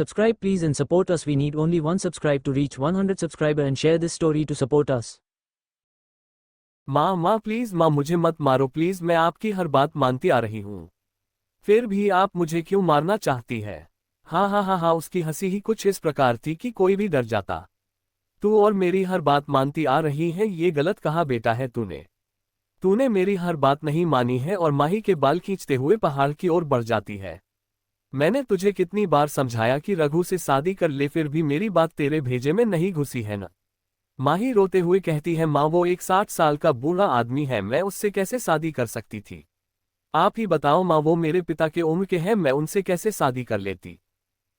Subscribe please and support us. We need only one subscribe to reach 100 subscriber and share this story to support us. माँ please माँ मुझे मत मारो please, मैं आपकी हर बात मानती आ रही हूँ, फिर भी आप मुझे क्यों मारना चाहती है। हाँ, उसकी हंसी ही कुछ इस प्रकार थी कि कोई भी डर जाता। तू और मेरी हर बात मानती आ रही है, ये गलत कहा बेटा है तूने मेरी हर बात नहीं मानी है। और माही के बाल खींचते हुए पहाड़ की ओर बढ़ जाती है। मैंने तुझे कितनी बार समझाया कि रघु से शादी कर ले, फिर भी मेरी बात तेरे भेजे में नहीं घुसी है न। माही रोते हुए कहती है, माँ वो एक 60 साल का बूढ़ा आदमी है, मैं उससे कैसे शादी कर सकती थी। आप ही बताओ माँ, वो मेरे पिता के उम्र के हैं, मैं उनसे कैसे शादी कर लेती।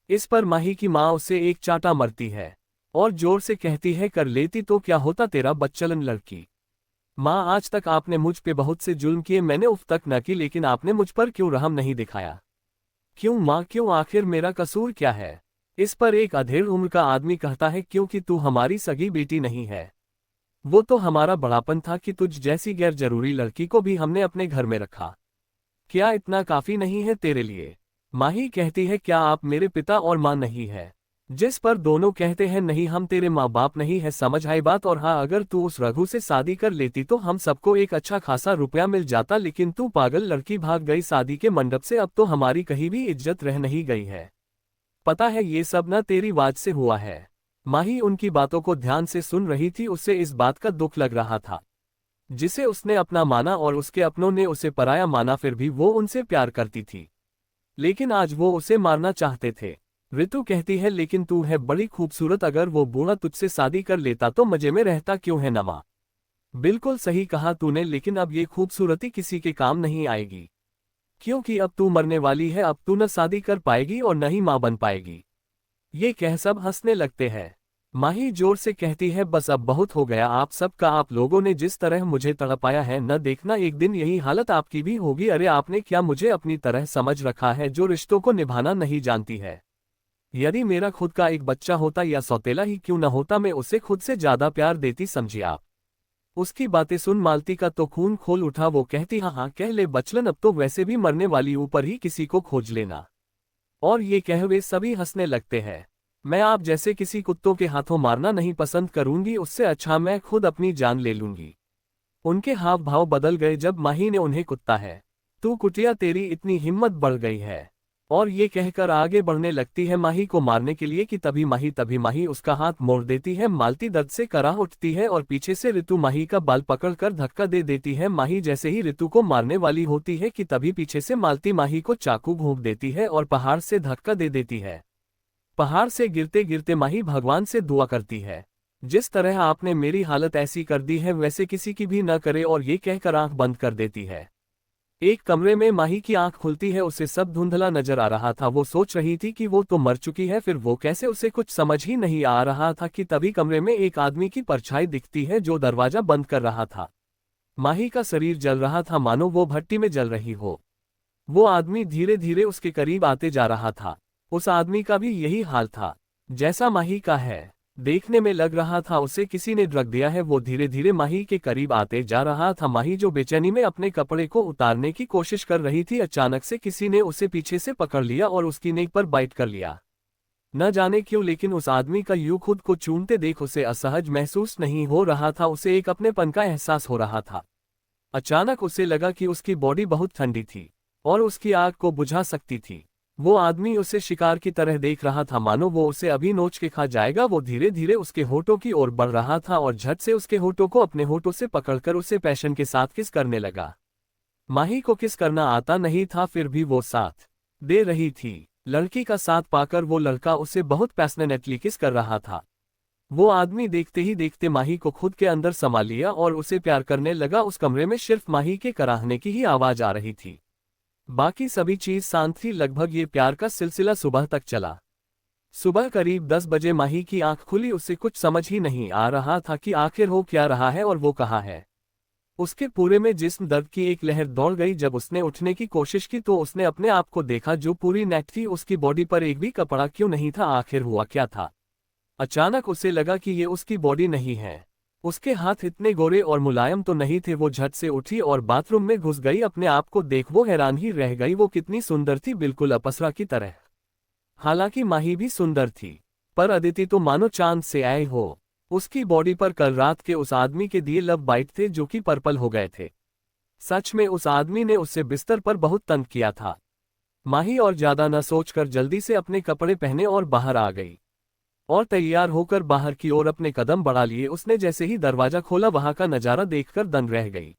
इस पर माही की माँ उसे एक चांटा मरती है और जोर से कहती है, कर लेती तो क्या होता तेरा बच्चलन लड़की। माँ आज तक आपने मुझ पे बहुत से जुल्म किए, मैंने उफ तक न की, लेकिन आपने मुझ पर क्यों रहम नहीं दिखाया। क्यों माँ क्यों, आखिर मेरा कसूर क्या है। इस पर एक अधेड़ उम्र का आदमी कहता है, क्योंकि तू हमारी सगी बेटी नहीं है। वो तो हमारा बड़ापन था कि तुझ जैसी गैर जरूरी लड़की को भी हमने अपने घर में रखा। क्या इतना काफी नहीं है तेरे लिए। माही कहती है, क्या आप मेरे पिता और माँ नहीं है। जिस पर दोनों कहते हैं, नहीं हम तेरे माँ बाप नहीं है, समझ आई बात। और हाँ, अगर तू उस रघु से शादी कर लेती तो हम सबको एक अच्छा खासा रुपया मिल जाता, लेकिन तू पागल लड़की भाग गई शादी के मंडप से, अब तो हमारी कहीं भी इज्जत रह नहीं गई है। पता है ये सब न तेरी वाज से हुआ है। माही उनकी बातों को ध्यान से सुन रही थी, उसे इस बात का दुख लग रहा था जिसे उसने अपना माना और उसके अपनों ने उसे पराया माना, फिर भी वो उनसे प्यार करती थी, लेकिन आज वो उसे मारना चाहते थे। ऋतु कहती है, लेकिन तू है बड़ी खूबसूरत, अगर वो बूढ़ा तुझसे शादी कर लेता तो मजे में रहता क्यों है नमा। बिल्कुल सही कहा तूने, लेकिन अब ये खूबसूरती किसी के काम नहीं आएगी, क्योंकि अब तू मरने वाली है, अब तू न शादी कर पाएगी और न ही मां बन पाएगी। ये कह सब हंसने लगते हैं। माही जोर से कहती है, बस अब बहुत हो गया आप सबका, आप लोगों ने जिस तरह मुझे तड़पाया है, न देखना एक दिन यही हालत आपकी भी होगी। अरे आपने क्या मुझे अपनी तरह समझ रखा है, जो रिश्तों को निभाना नहीं जानती है। यदि मेरा खुद का एक बच्चा होता या सौतेला ही क्यों न होता, मैं उसे खुद से ज्यादा प्यार देती, समझिए आप। उसकी बातें सुन मालती का तो खून खोल उठा। वो कहती, हाँ कह ले बचलन, अब तो वैसे भी मरने वाली, ऊपर ही किसी को खोज लेना। और ये कह वे सभी हंसने लगते हैं। मैं आप जैसे किसी कुत्तों के हाथों मारना नहीं पसंद करूंगी, उससे अच्छा मैं खुद अपनी जान ले लूंगी। उनके हाव भाव बदल गए जब माही ने उन्हें कुत्ता है तू कुटिया, तेरी इतनी हिम्मत बढ़ गई है। और ये कहकर आगे बढ़ने लगती है माही को मारने के लिए कि तभी माही उसका हाथ मोड़ देती है। मालती दर्द से कराह उठती है और पीछे से ऋतु माही का बाल पकड़कर धक्का दे देती है। माही जैसे ही ऋतु को मारने वाली होती है कि तभी पीछे से मालती माही को चाकू घोंप देती है और पहाड़ से धक्का दे देती है। पहाड़ से गिरते गिरते माही भगवान से दुआ करती है, जिस तरह आपने मेरी हालत ऐसी कर दी है वैसे किसी की भी न करे, और ये कहकर आंख बंद कर देती है। एक कमरे में माही की आंख खुलती है, उसे सब धुंधला नजर आ रहा था। वो सोच रही थी कि वो तो मर चुकी है, फिर वो कैसे, उसे कुछ समझ ही नहीं आ रहा था कि तभी कमरे में एक आदमी की परछाई दिखती है जो दरवाजा बंद कर रहा था। माही का शरीर जल रहा था, मानो वो भट्टी में जल रही हो। वो आदमी धीरे धीरे उसके करीब आते जा रहा था। उस आदमी का भी यही हाल था जैसा माही का है। देखने में लग रहा था उसे किसी ने ड्रग दिया है। वो धीरे धीरे माही के करीब आते जा रहा था। माही जो बेचैनी में अपने कपड़े को उतारने की कोशिश कर रही थी, अचानक से किसी ने उसे पीछे से पकड़ लिया और उसकी नेक पर बाइट कर लिया। न जाने क्यों, लेकिन उस आदमी का यूं खुद को चूमते देख उसे असहज महसूस नहीं हो रहा था, उसे एक अपनेपन का एहसास हो रहा था। अचानक उसे लगा कि उसकी बॉडी बहुत ठंडी थी और उसकी आग को बुझा सकती थी। वो आदमी उसे शिकार की तरह देख रहा था, मानो वो उसे अभी नोच के खा जाएगा। वो धीरे धीरे उसके होठों की ओर बढ़ रहा था और झट से उसके होठों को अपने होठों से पकड़कर उसे पैशन के साथ किस करने लगा। माही को किस करना आता नहीं था, फिर भी वो साथ दे रही थी। लड़की का साथ पाकर वो लड़का उसे बहुत पैशनेटली किस कर रहा था। वो आदमी देखते ही देखते माही को खुद के अंदर समा लिया और उसे प्यार करने लगा। उस कमरे में सिर्फ माही के कराहने की ही आवाज आ रही थी, बाकी सभी चीज शांत थी। लगभग ये प्यार का सिलसिला सुबह तक चला। सुबह करीब 10 बजे माही की आंख खुली। उसे कुछ समझ ही नहीं आ रहा था कि आखिर हो क्या रहा है और वो कहाँ है। उसके पूरे में जिस्म दर्द की एक लहर दौड़ गई। जब उसने उठने की कोशिश की तो उसने अपने आप को देखा जो पूरी नेट थी। उसकी बॉडी पर एक भी कपड़ा क्यों नहीं था, आखिर हुआ क्या था। अचानक उसे लगा कि ये उसकी बॉडी नहीं है। उसके हाथ इतने गोरे और मुलायम तो नहीं थे। वो झट से उठी और बाथरूम में घुस गई। अपने आप को देख वो हैरान ही रह गई, वो कितनी सुंदर थी, बिल्कुल अप्सरा की तरह। हालांकि माही भी सुंदर थी, पर अदिति तो मानो चांद से आए हो। उसकी बॉडी पर कल रात के उस आदमी के दिए लव बाइट थे जो कि पर्पल हो गए थे। सच में उस आदमी ने उससे बिस्तर पर बहुत तंग किया था। माही और ज्यादा न सोचकर जल्दी से अपने कपड़े पहने और बाहर आ गई और तैयार होकर बाहर की ओर अपने कदम बढ़ा लिए। उसने जैसे ही दरवाजा खोला वहां का नजारा देखकर दंग रह गई।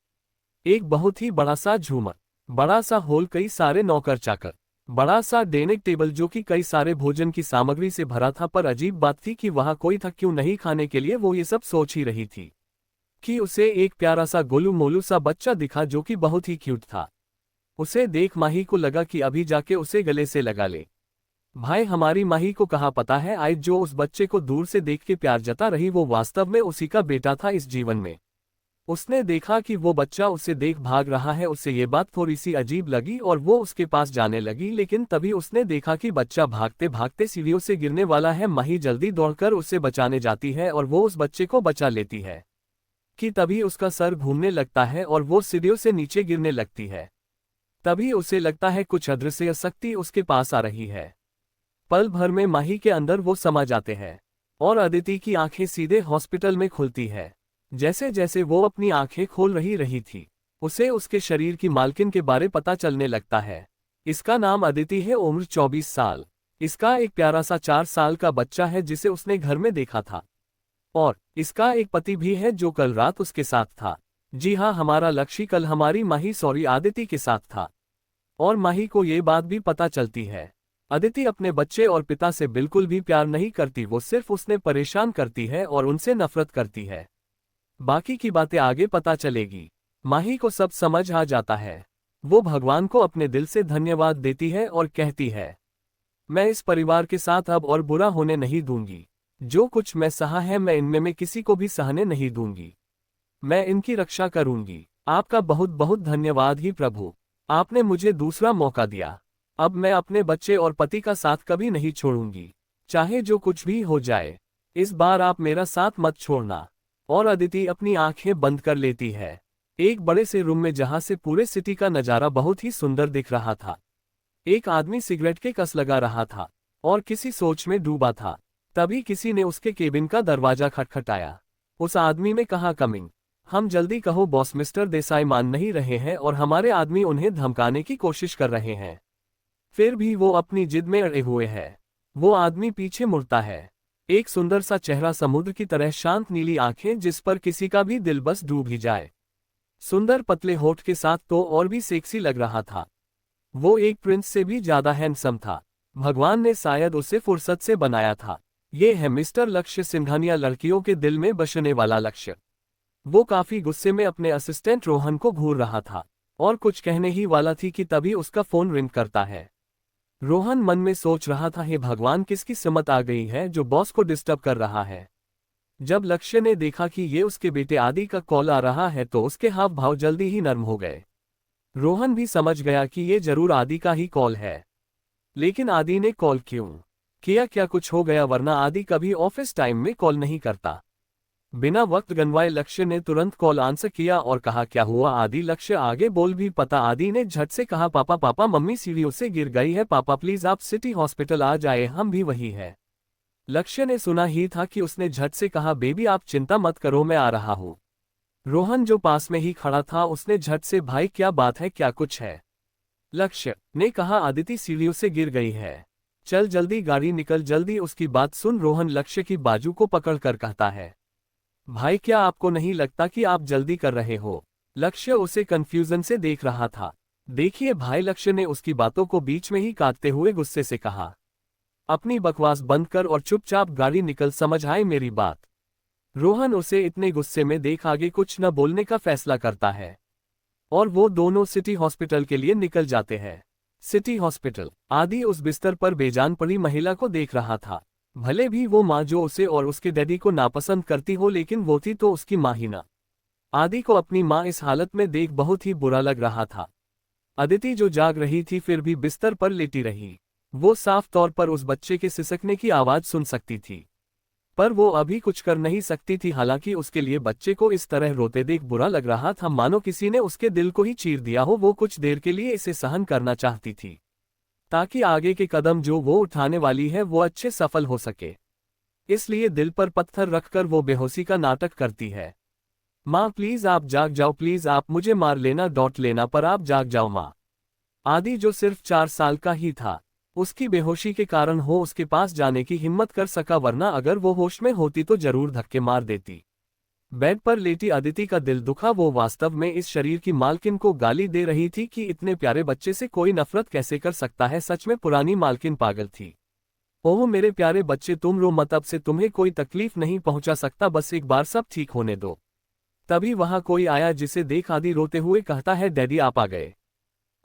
एक बहुत ही बड़ा सा झूमर, बड़ा सा हॉल, कई सारे नौकर चाकर, बड़ा सा डाइनिंग टेबल जो कि कई सारे भोजन की सामग्री से भरा था। पर अजीब बात थी कि वहां कोई था क्यों नहीं खाने के लिए। वो ये सब सोच ही रही थी कि उसे एक प्यारा सा गोलू मोलू सा बच्चा दिखा जो कि बहुत ही क्यूट था। उसे देख माही को लगा कि अभी जाके उसे गले से लगा ले। भाई हमारी माही को कहाँ पता है आज जो उस बच्चे को दूर से देख के प्यार जता रही वो वास्तव में उसी का बेटा था इस जीवन में। उसने देखा कि वो बच्चा उसे देख भाग रहा है। उसे ये बात थोड़ी सी अजीब लगी और वो उसके पास जाने लगी, लेकिन तभी उसने देखा कि बच्चा भागते भागते सीढ़ियों से गिरने वाला है। माही जल्दी दौड़कर उसे बचाने जाती है और वो उस बच्चे को बचा लेती है कि तभी उसका सर घूमने लगता है और वो सीढ़ियों से नीचे गिरने लगती है। तभी उसे लगता है कुछ अदृश्य शक्ति उसके पास आ रही है। पल भर में माही के अंदर वो समा जाते हैं और अदिति की आंखें सीधे हॉस्पिटल में खुलती है। जैसे जैसे वो अपनी आंखें खोल रही थी, उसे उसके शरीर की मालकिन के बारे पता चलने लगता है। इसका नाम अदिति है, उम्र 24 साल। इसका एक प्यारा सा 4 साल का बच्चा है जिसे उसने घर में देखा था और इसका एक पति भी है जो कल रात उसके साथ था। जी हाँ, हमारा लक्ष्य कल हमारी माही अदिति के साथ था और माही को ये बात भी पता चलती है। अदिति अपने बच्चे और पिता से बिल्कुल भी प्यार नहीं करती, वो सिर्फ उसने परेशान करती है और उनसे नफरत करती है। बाकी की बातें आगे पता चलेगी। माही को सब समझ आ जाता है। वो भगवान को अपने दिल से धन्यवाद देती है और कहती है, मैं इस परिवार के साथ अब और बुरा होने नहीं दूंगी। जो कुछ मैं सहा है मैं इनमें में किसी को भी सहने नहीं दूंगी। मैं इनकी रक्षा करूंगी। आपका बहुत बहुत धन्यवाद ही प्रभु, आपने मुझे दूसरा मौका दिया। अब मैं अपने बच्चे और पति का साथ कभी नहीं छोड़ूंगी, चाहे जो कुछ भी हो जाए। इस बार आप मेरा साथ मत छोड़ना। और अदिति अपनी आंखें बंद कर लेती है। एक बड़े से रूम में जहां से पूरे सिटी का नजारा बहुत ही सुंदर दिख रहा था। एक आदमी सिगरेट के कस लगा रहा था और किसी सोच में डूबा था। तभी किसी ने उसके केबिन का दरवाजा खटखटाया। उस आदमी ने कहा, कमिंग। हम जल्दी कहो बॉस, मिस्टर देसाई मान नहीं रहे हैं और हमारे आदमी उन्हें धमकाने की कोशिश कर रहे हैं। फिर भी वो अपनी जिद में अड़े हुए हैं। वो आदमी पीछे मुड़ता है। एक सुंदर सा चेहरा, समुद्र की तरह शांत नीली आंखें जिस पर किसी का भी दिल बस डूब ही जाए। सुंदर पतले होठ के साथ तो और भी सेक्सी लग रहा था। वो एक प्रिंस से भी ज्यादा हैंडसम था। भगवान ने शायद उसे फुर्सत से बनाया था। ये है मिस्टर लक्ष्य सिंघानिया, लड़कियों के दिल में बसने वाला लक्ष्य। वो काफी गुस्से में अपने असिस्टेंट रोहन को घूर रहा था और कुछ कहने ही वाला थी कि तभी उसका फोन रिंग करता है। रोहन मन में सोच रहा था, हे भगवान, किसकी हिम्मत आ गई है जो बॉस को डिस्टर्ब कर रहा है। जब लक्ष्य ने देखा कि ये उसके बेटे आदि का कॉल आ रहा है तो उसके हाव भाव जल्दी ही नर्म हो गए। रोहन भी समझ गया कि ये जरूर आदि का ही कॉल है। लेकिन आदि ने कॉल क्यों किया? क्या कुछ हो गया? वरना आदि कभी ऑफिस टाइम में कॉल नहीं करता। बिना वक्त गंवाए लक्ष्य ने तुरंत कॉल आंसर किया और कहा, क्या हुआ आदि? लक्ष्य आगे बोल भी पता। आदि ने झट से कहा, पापा पापा, मम्मी सीढ़ियों से गिर गई है। पापा प्लीज आप सिटी हॉस्पिटल आ जाए, हम भी वही है। लक्ष्य ने सुना ही था कि उसने झट से कहा, बेबी आप चिंता मत करो, मैं आ रहा हूँ। रोहन जो पास में ही खड़ा था उसने झट से, भाई क्या बात है, क्या कुछ है? लक्ष्य ने कहा, आदिति सीढ़ियों से गिर गई है, चल जल्दी गाड़ी निकल जल्दी। उसकी बात सुन रोहन लक्ष्य की बाजू को पकड़कर कहता है, भाई क्या आपको नहीं लगता कि आप जल्दी कर रहे हो? लक्ष्य उसे कंफ्यूजन से देख रहा था। देखिए भाई, लक्ष्य ने उसकी बातों को बीच में ही काटते हुए गुस्से से कहा, अपनी बकवास बंद कर और चुपचाप गाड़ी निकल, समझ आए मेरी बात? रोहन उसे इतने गुस्से में देख आगे कुछ न बोलने का फैसला करता है और वो दोनों सिटी हॉस्पिटल के लिए निकल जाते हैं। City hospital. आदि उस बिस्तर पर बेजान पड़ी महिला को देख रहा था। भले भी वो माँ जो उसे और उसके डैडी को नापसंद करती हो, लेकिन वो थी तो उसकी माँ ही ना। आदि को अपनी माँ इस हालत में देख बहुत ही बुरा लग रहा था। अदिति जो जाग रही थी फिर भी बिस्तर पर लेटी रही। वो साफ तौर पर उस बच्चे के सिसकने की आवाज सुन सकती थी, पर वो अभी कुछ कर नहीं सकती थी। हालांकि उसके लिए बच्चे को इस तरह रोते देख बुरा लग रहा था, मानो किसी ने उसके दिल को ही चीर दिया हो। वो कुछ देर के लिए इसे सहन करना चाहती थी, ताकि आगे के कदम जो वो उठाने वाली है वो अच्छे सफल हो सके। इसलिए दिल पर पत्थर रखकर वो बेहोशी का नाटक करती है। माँ प्लीज आप जाग जाओ, प्लीज आप मुझे मार लेना, डॉट लेना, पर आप जाग जाओ माँ। आदि जो सिर्फ 4 साल का ही था, उसकी बेहोशी के कारण हो उसके पास जाने की हिम्मत कर सका, वरना अगर वो होश में होती तो जरूर धक्के मार देती। बेड पर लेटी अदिति का दिल दुखा। वो वास्तव में इस शरीर की मालकिन को गाली दे रही थी कि इतने प्यारे बच्चे से कोई नफरत कैसे कर सकता है। सच में पुरानी मालकिन पागल थी। ओह मेरे प्यारे बच्चे तुम रो मत, अब से तुम्हें कोई तकलीफ नहीं पहुंचा सकता, बस एक बार सब ठीक होने दो। तभी वहां कोई आया जिसे देख आदि रोते हुए कहता है डैडी आप आ गए।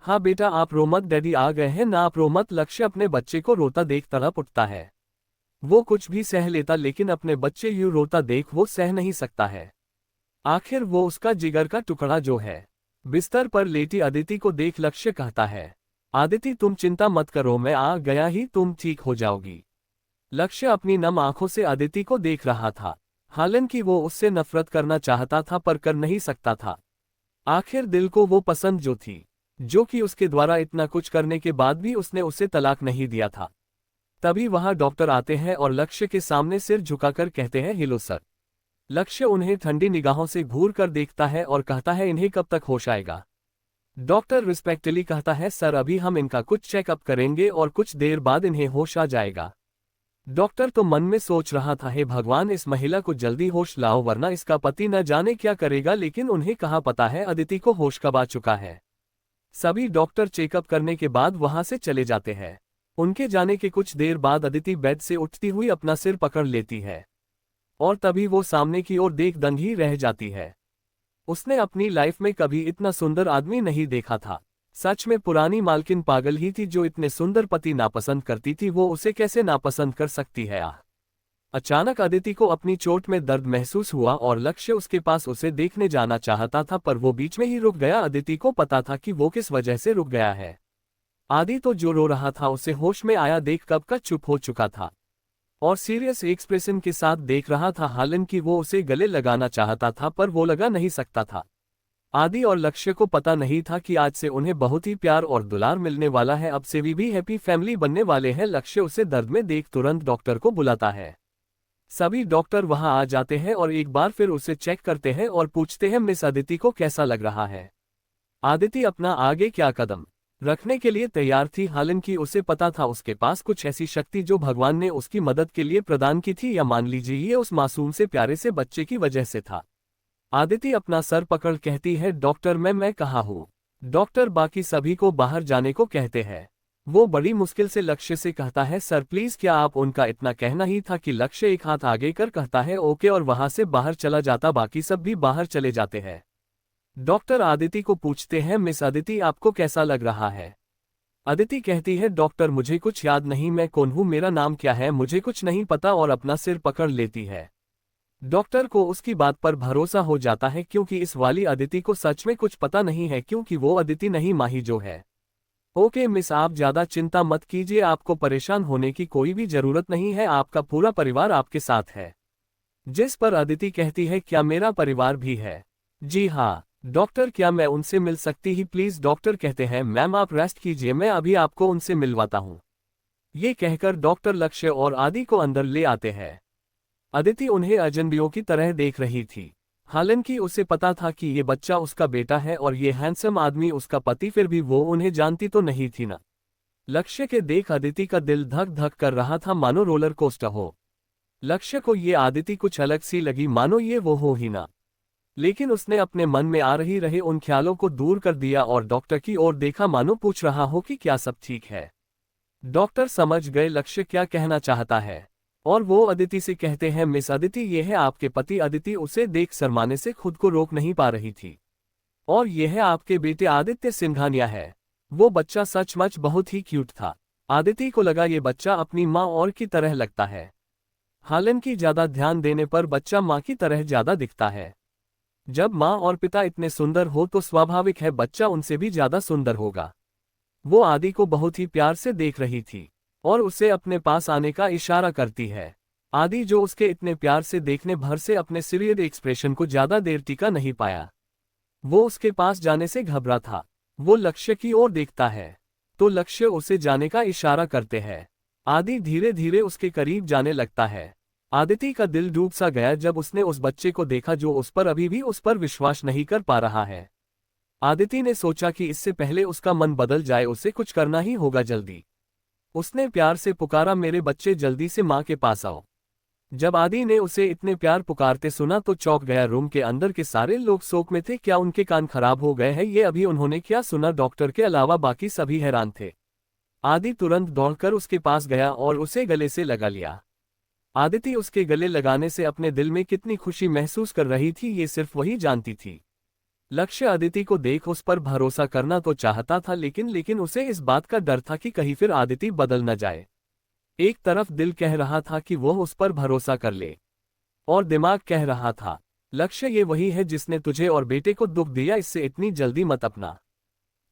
हाँ बेटा आप रो मत, डैडी आ गए हैं ना, आप रो मत। लक्ष्य अपने बच्चे को रोता देख तड़प उठता है। वो कुछ भी सह लेता लेकिन अपने बच्चे यूं रोता देख वो सह नहीं सकता है। आखिर वो उसका जिगर का टुकड़ा जो है। बिस्तर पर लेटी अदिति को देख लक्ष्य कहता है आदिति तुम चिंता मत करो, मैं आ गया ही, तुम ठीक हो जाओगी। लक्ष्य अपनी नम आंखों से अदिति को देख रहा था। हालांकि वो उससे नफरत करना चाहता था पर कर नहीं सकता था। आखिर दिल को वो पसंद जो थी, जो कि उसके द्वारा इतना कुछ करने के बाद भी उसने उसे तलाक नहीं दिया था। तभी वहां डॉक्टर आते हैं और लक्ष्य के सामने सिर झुकाकर कहते हैं हेलो सर। लक्ष्य उन्हें ठंडी निगाहों से घूर कर देखता है और कहता है इन्हें कब तक होश आएगा। डॉक्टर रिस्पेक्टली कहता है सर अभी हम इनका कुछ चेकअप करेंगे और कुछ देर बाद इन्हें होश आ जाएगा। डॉक्टर तो मन में सोच रहा था हे भगवान इस महिला को जल्दी होश लाओ वरना इसका पति न जाने क्या करेगा, लेकिन उन्हें कहाँ पता है अदिति को होश कब आ चुका है। सभी डॉक्टर चेकअप करने के बाद वहां से चले जाते हैं। उनके जाने के कुछ देर बाद अदिति बेड से उठती हुई अपना सिर पकड़ लेती है और तभी वो सामने की ओर देख दंग ही रह जाती है। उसने अपनी लाइफ में कभी इतना सुंदर आदमी नहीं देखा था। सच में पुरानी मालकिन पागल ही थी जो इतने सुंदर पति नापसंद करती थी, वो उसे कैसे नापसंद कर सकती है। अचानक अदिति को अपनी चोट में दर्द महसूस हुआ और लक्ष्य उसके पास उसे देखने जाना चाहता था पर वो बीच में ही रुक गया। अदिति को पता था कि वो किस वजह से रुक गया है। आदि तो जो रो रहा था उसे होश में आया देख कब का चुप हो चुका था और सीरियस एक्सप्रेशन के साथ देख रहा था। हालांकि वो उसे गले लगाना चाहता था पर वो लगा नहीं सकता था। आदि और लक्ष्य को पता नहीं था कि आज से उन्हें बहुत ही प्यार और दुलार मिलने वाला है। अब से भी हैप्पी फैमिली बनने वाले हैं। लक्ष्य उसे दर्द में देख तुरंत डॉक्टर को बुलाता है। सभी डॉक्टर वहां आ जाते हैं और एक बार फिर उसे चेक करते हैं और पूछते हैं मिस अदिति को कैसा लग रहा है। आदिति अपना आगे क्या कदम रखने के लिए तैयार थी। हालांकि उसे पता था उसके पास कुछ ऐसी शक्ति जो भगवान ने उसकी मदद के लिए प्रदान की थी, या मान लीजिए ये उस मासूम से प्यारे से बच्चे की वजह से था। आदिति अपना सर पकड़ कहती है डॉक्टर मैं कहाँ हूँ। डॉक्टर बाकी सभी को बाहर जाने को कहते हैं। वो बड़ी मुश्किल से लक्ष्य से कहता है सर प्लीज क्या आप उनका इतना कहना ही था कि लक्ष्य एक हाथ आगे कर कहता है ओके और वहां से बाहर चला जाता। बाकी सब भी बाहर चले जाते हैं। डॉक्टर आदिति को पूछते हैं मिस अदिति आपको कैसा लग रहा है। अदिति कहती है डॉक्टर मुझे कुछ याद नहीं, मैं कौन हूँ, मेरा नाम क्या है, मुझे कुछ नहीं पता, और अपना सिर पकड़ लेती है। डॉक्टर को उसकी बात पर भरोसा हो जाता है क्योंकि इस वाली अदिति को सच में कुछ पता नहीं है, क्योंकि वो अदिति नहीं माही जो है। ओके मिस आप ज्यादा चिंता मत कीजिए, आपको परेशान होने की कोई भी जरूरत नहीं है, आपका पूरा परिवार आपके साथ है। जिस पर अदिति कहती है क्या मेरा परिवार भी है। जी हाँ डॉक्टर क्या मैं उनसे मिल सकती ही प्लीज। डॉक्टर कहते हैं मैम आप रेस्ट कीजिए, मैं अभी आपको उनसे मिलवाता हूँ। ये कहकर डॉक्टर लक्ष्य और आदि को अंदर ले आते हैं। अदिति उन्हें अजनबियों की तरह देख रही थी। हालांकि उसे पता था कि ये बच्चा उसका बेटा है और ये हैंडसम आदमी उसका पति, फिर भी वो उन्हें जानती तो नहीं थी ना। लक्ष्य के देख अदिति का दिल धक धक कर रहा था मानो रोलर कोस्टर हो। लक्ष्य को ये आदिति कुछ अलग सी लगी, मानो ये वो हो ही ना। लेकिन उसने अपने मन में आ रहे उन ख्यालों को दूर कर दिया और डॉक्टर की ओर देखा मानो पूछ रहा हो कि क्या सब ठीक है। डॉक्टर समझ गए लक्ष्य क्या कहना चाहता है और वो अदिति से कहते हैं मिस अदिति ये है आपके पति। अदिति उसे देख शर्माने से खुद को रोक नहीं पा रही थी। और ये है आपके बेटे आदित्य सिंघानिया है। वो बच्चा सचमुच बहुत ही क्यूट था। आदिति को लगा ये बच्चा अपनी माँ और की तरह लगता है। हालांकि ज्यादा ध्यान देने पर बच्चा माँ की तरह ज्यादा दिखता है। जब माँ और पिता इतने सुंदर हो तो स्वाभाविक है बच्चा उनसे भी ज्यादा सुंदर होगा। वो आदि को बहुत ही प्यार से देख रही थी और उसे अपने पास आने का इशारा करती है। आदि जो उसके इतने प्यार से देखने भर से अपने सीरियस एक्सप्रेशन को ज्यादा देर टिका नहीं पाया। वो उसके पास जाने से घबरा था। वो लक्ष्य की ओर देखता है। तो लक्ष्य उसे जाने का इशारा करते हैं। आदि धीरे धीरे उसके करीब जाने लगता है। आदिति का दिल डूब सा गया जब उसने उस बच्चे को देखा जो उस पर अभी भी उस पर विश्वास नहीं कर पा रहा है। आदिति ने सोचा कि इससे पहले उसका मन बदल जाए उसे कुछ करना ही होगा जल्दी। उसने प्यार से पुकारा, मेरे बच्चे जल्दी से माँ के पास आओ। जब आदि ने उसे इतने प्यार पुकारते सुना तो चौंक गया। रूम के अंदर के सारे लोग शोक में थे। क्या उनके कान खराब हो गए हैं? ये अभी उन्होंने क्या सुना? डॉक्टर के अलावा बाकी सभी हैरान थे। आदि तुरंत दौड़कर उसके पास गया और उसे गले से लगा लिया। आदिति उसके गले लगाने से अपने दिल में कितनी खुशी महसूस कर रही थी ये सिर्फ वही जानती थी। लक्ष्य आदिति को देख उस पर भरोसा करना तो चाहता था लेकिन उसे इस बात का डर था कि कहीं फिर आदिति बदल न जाए। एक तरफ दिल कह रहा था कि वह उस पर भरोसा कर ले और दिमाग कह रहा था लक्ष्य ये वही है जिसने तुझे और बेटे को दुख दिया, इससे इतनी जल्दी मत अपना।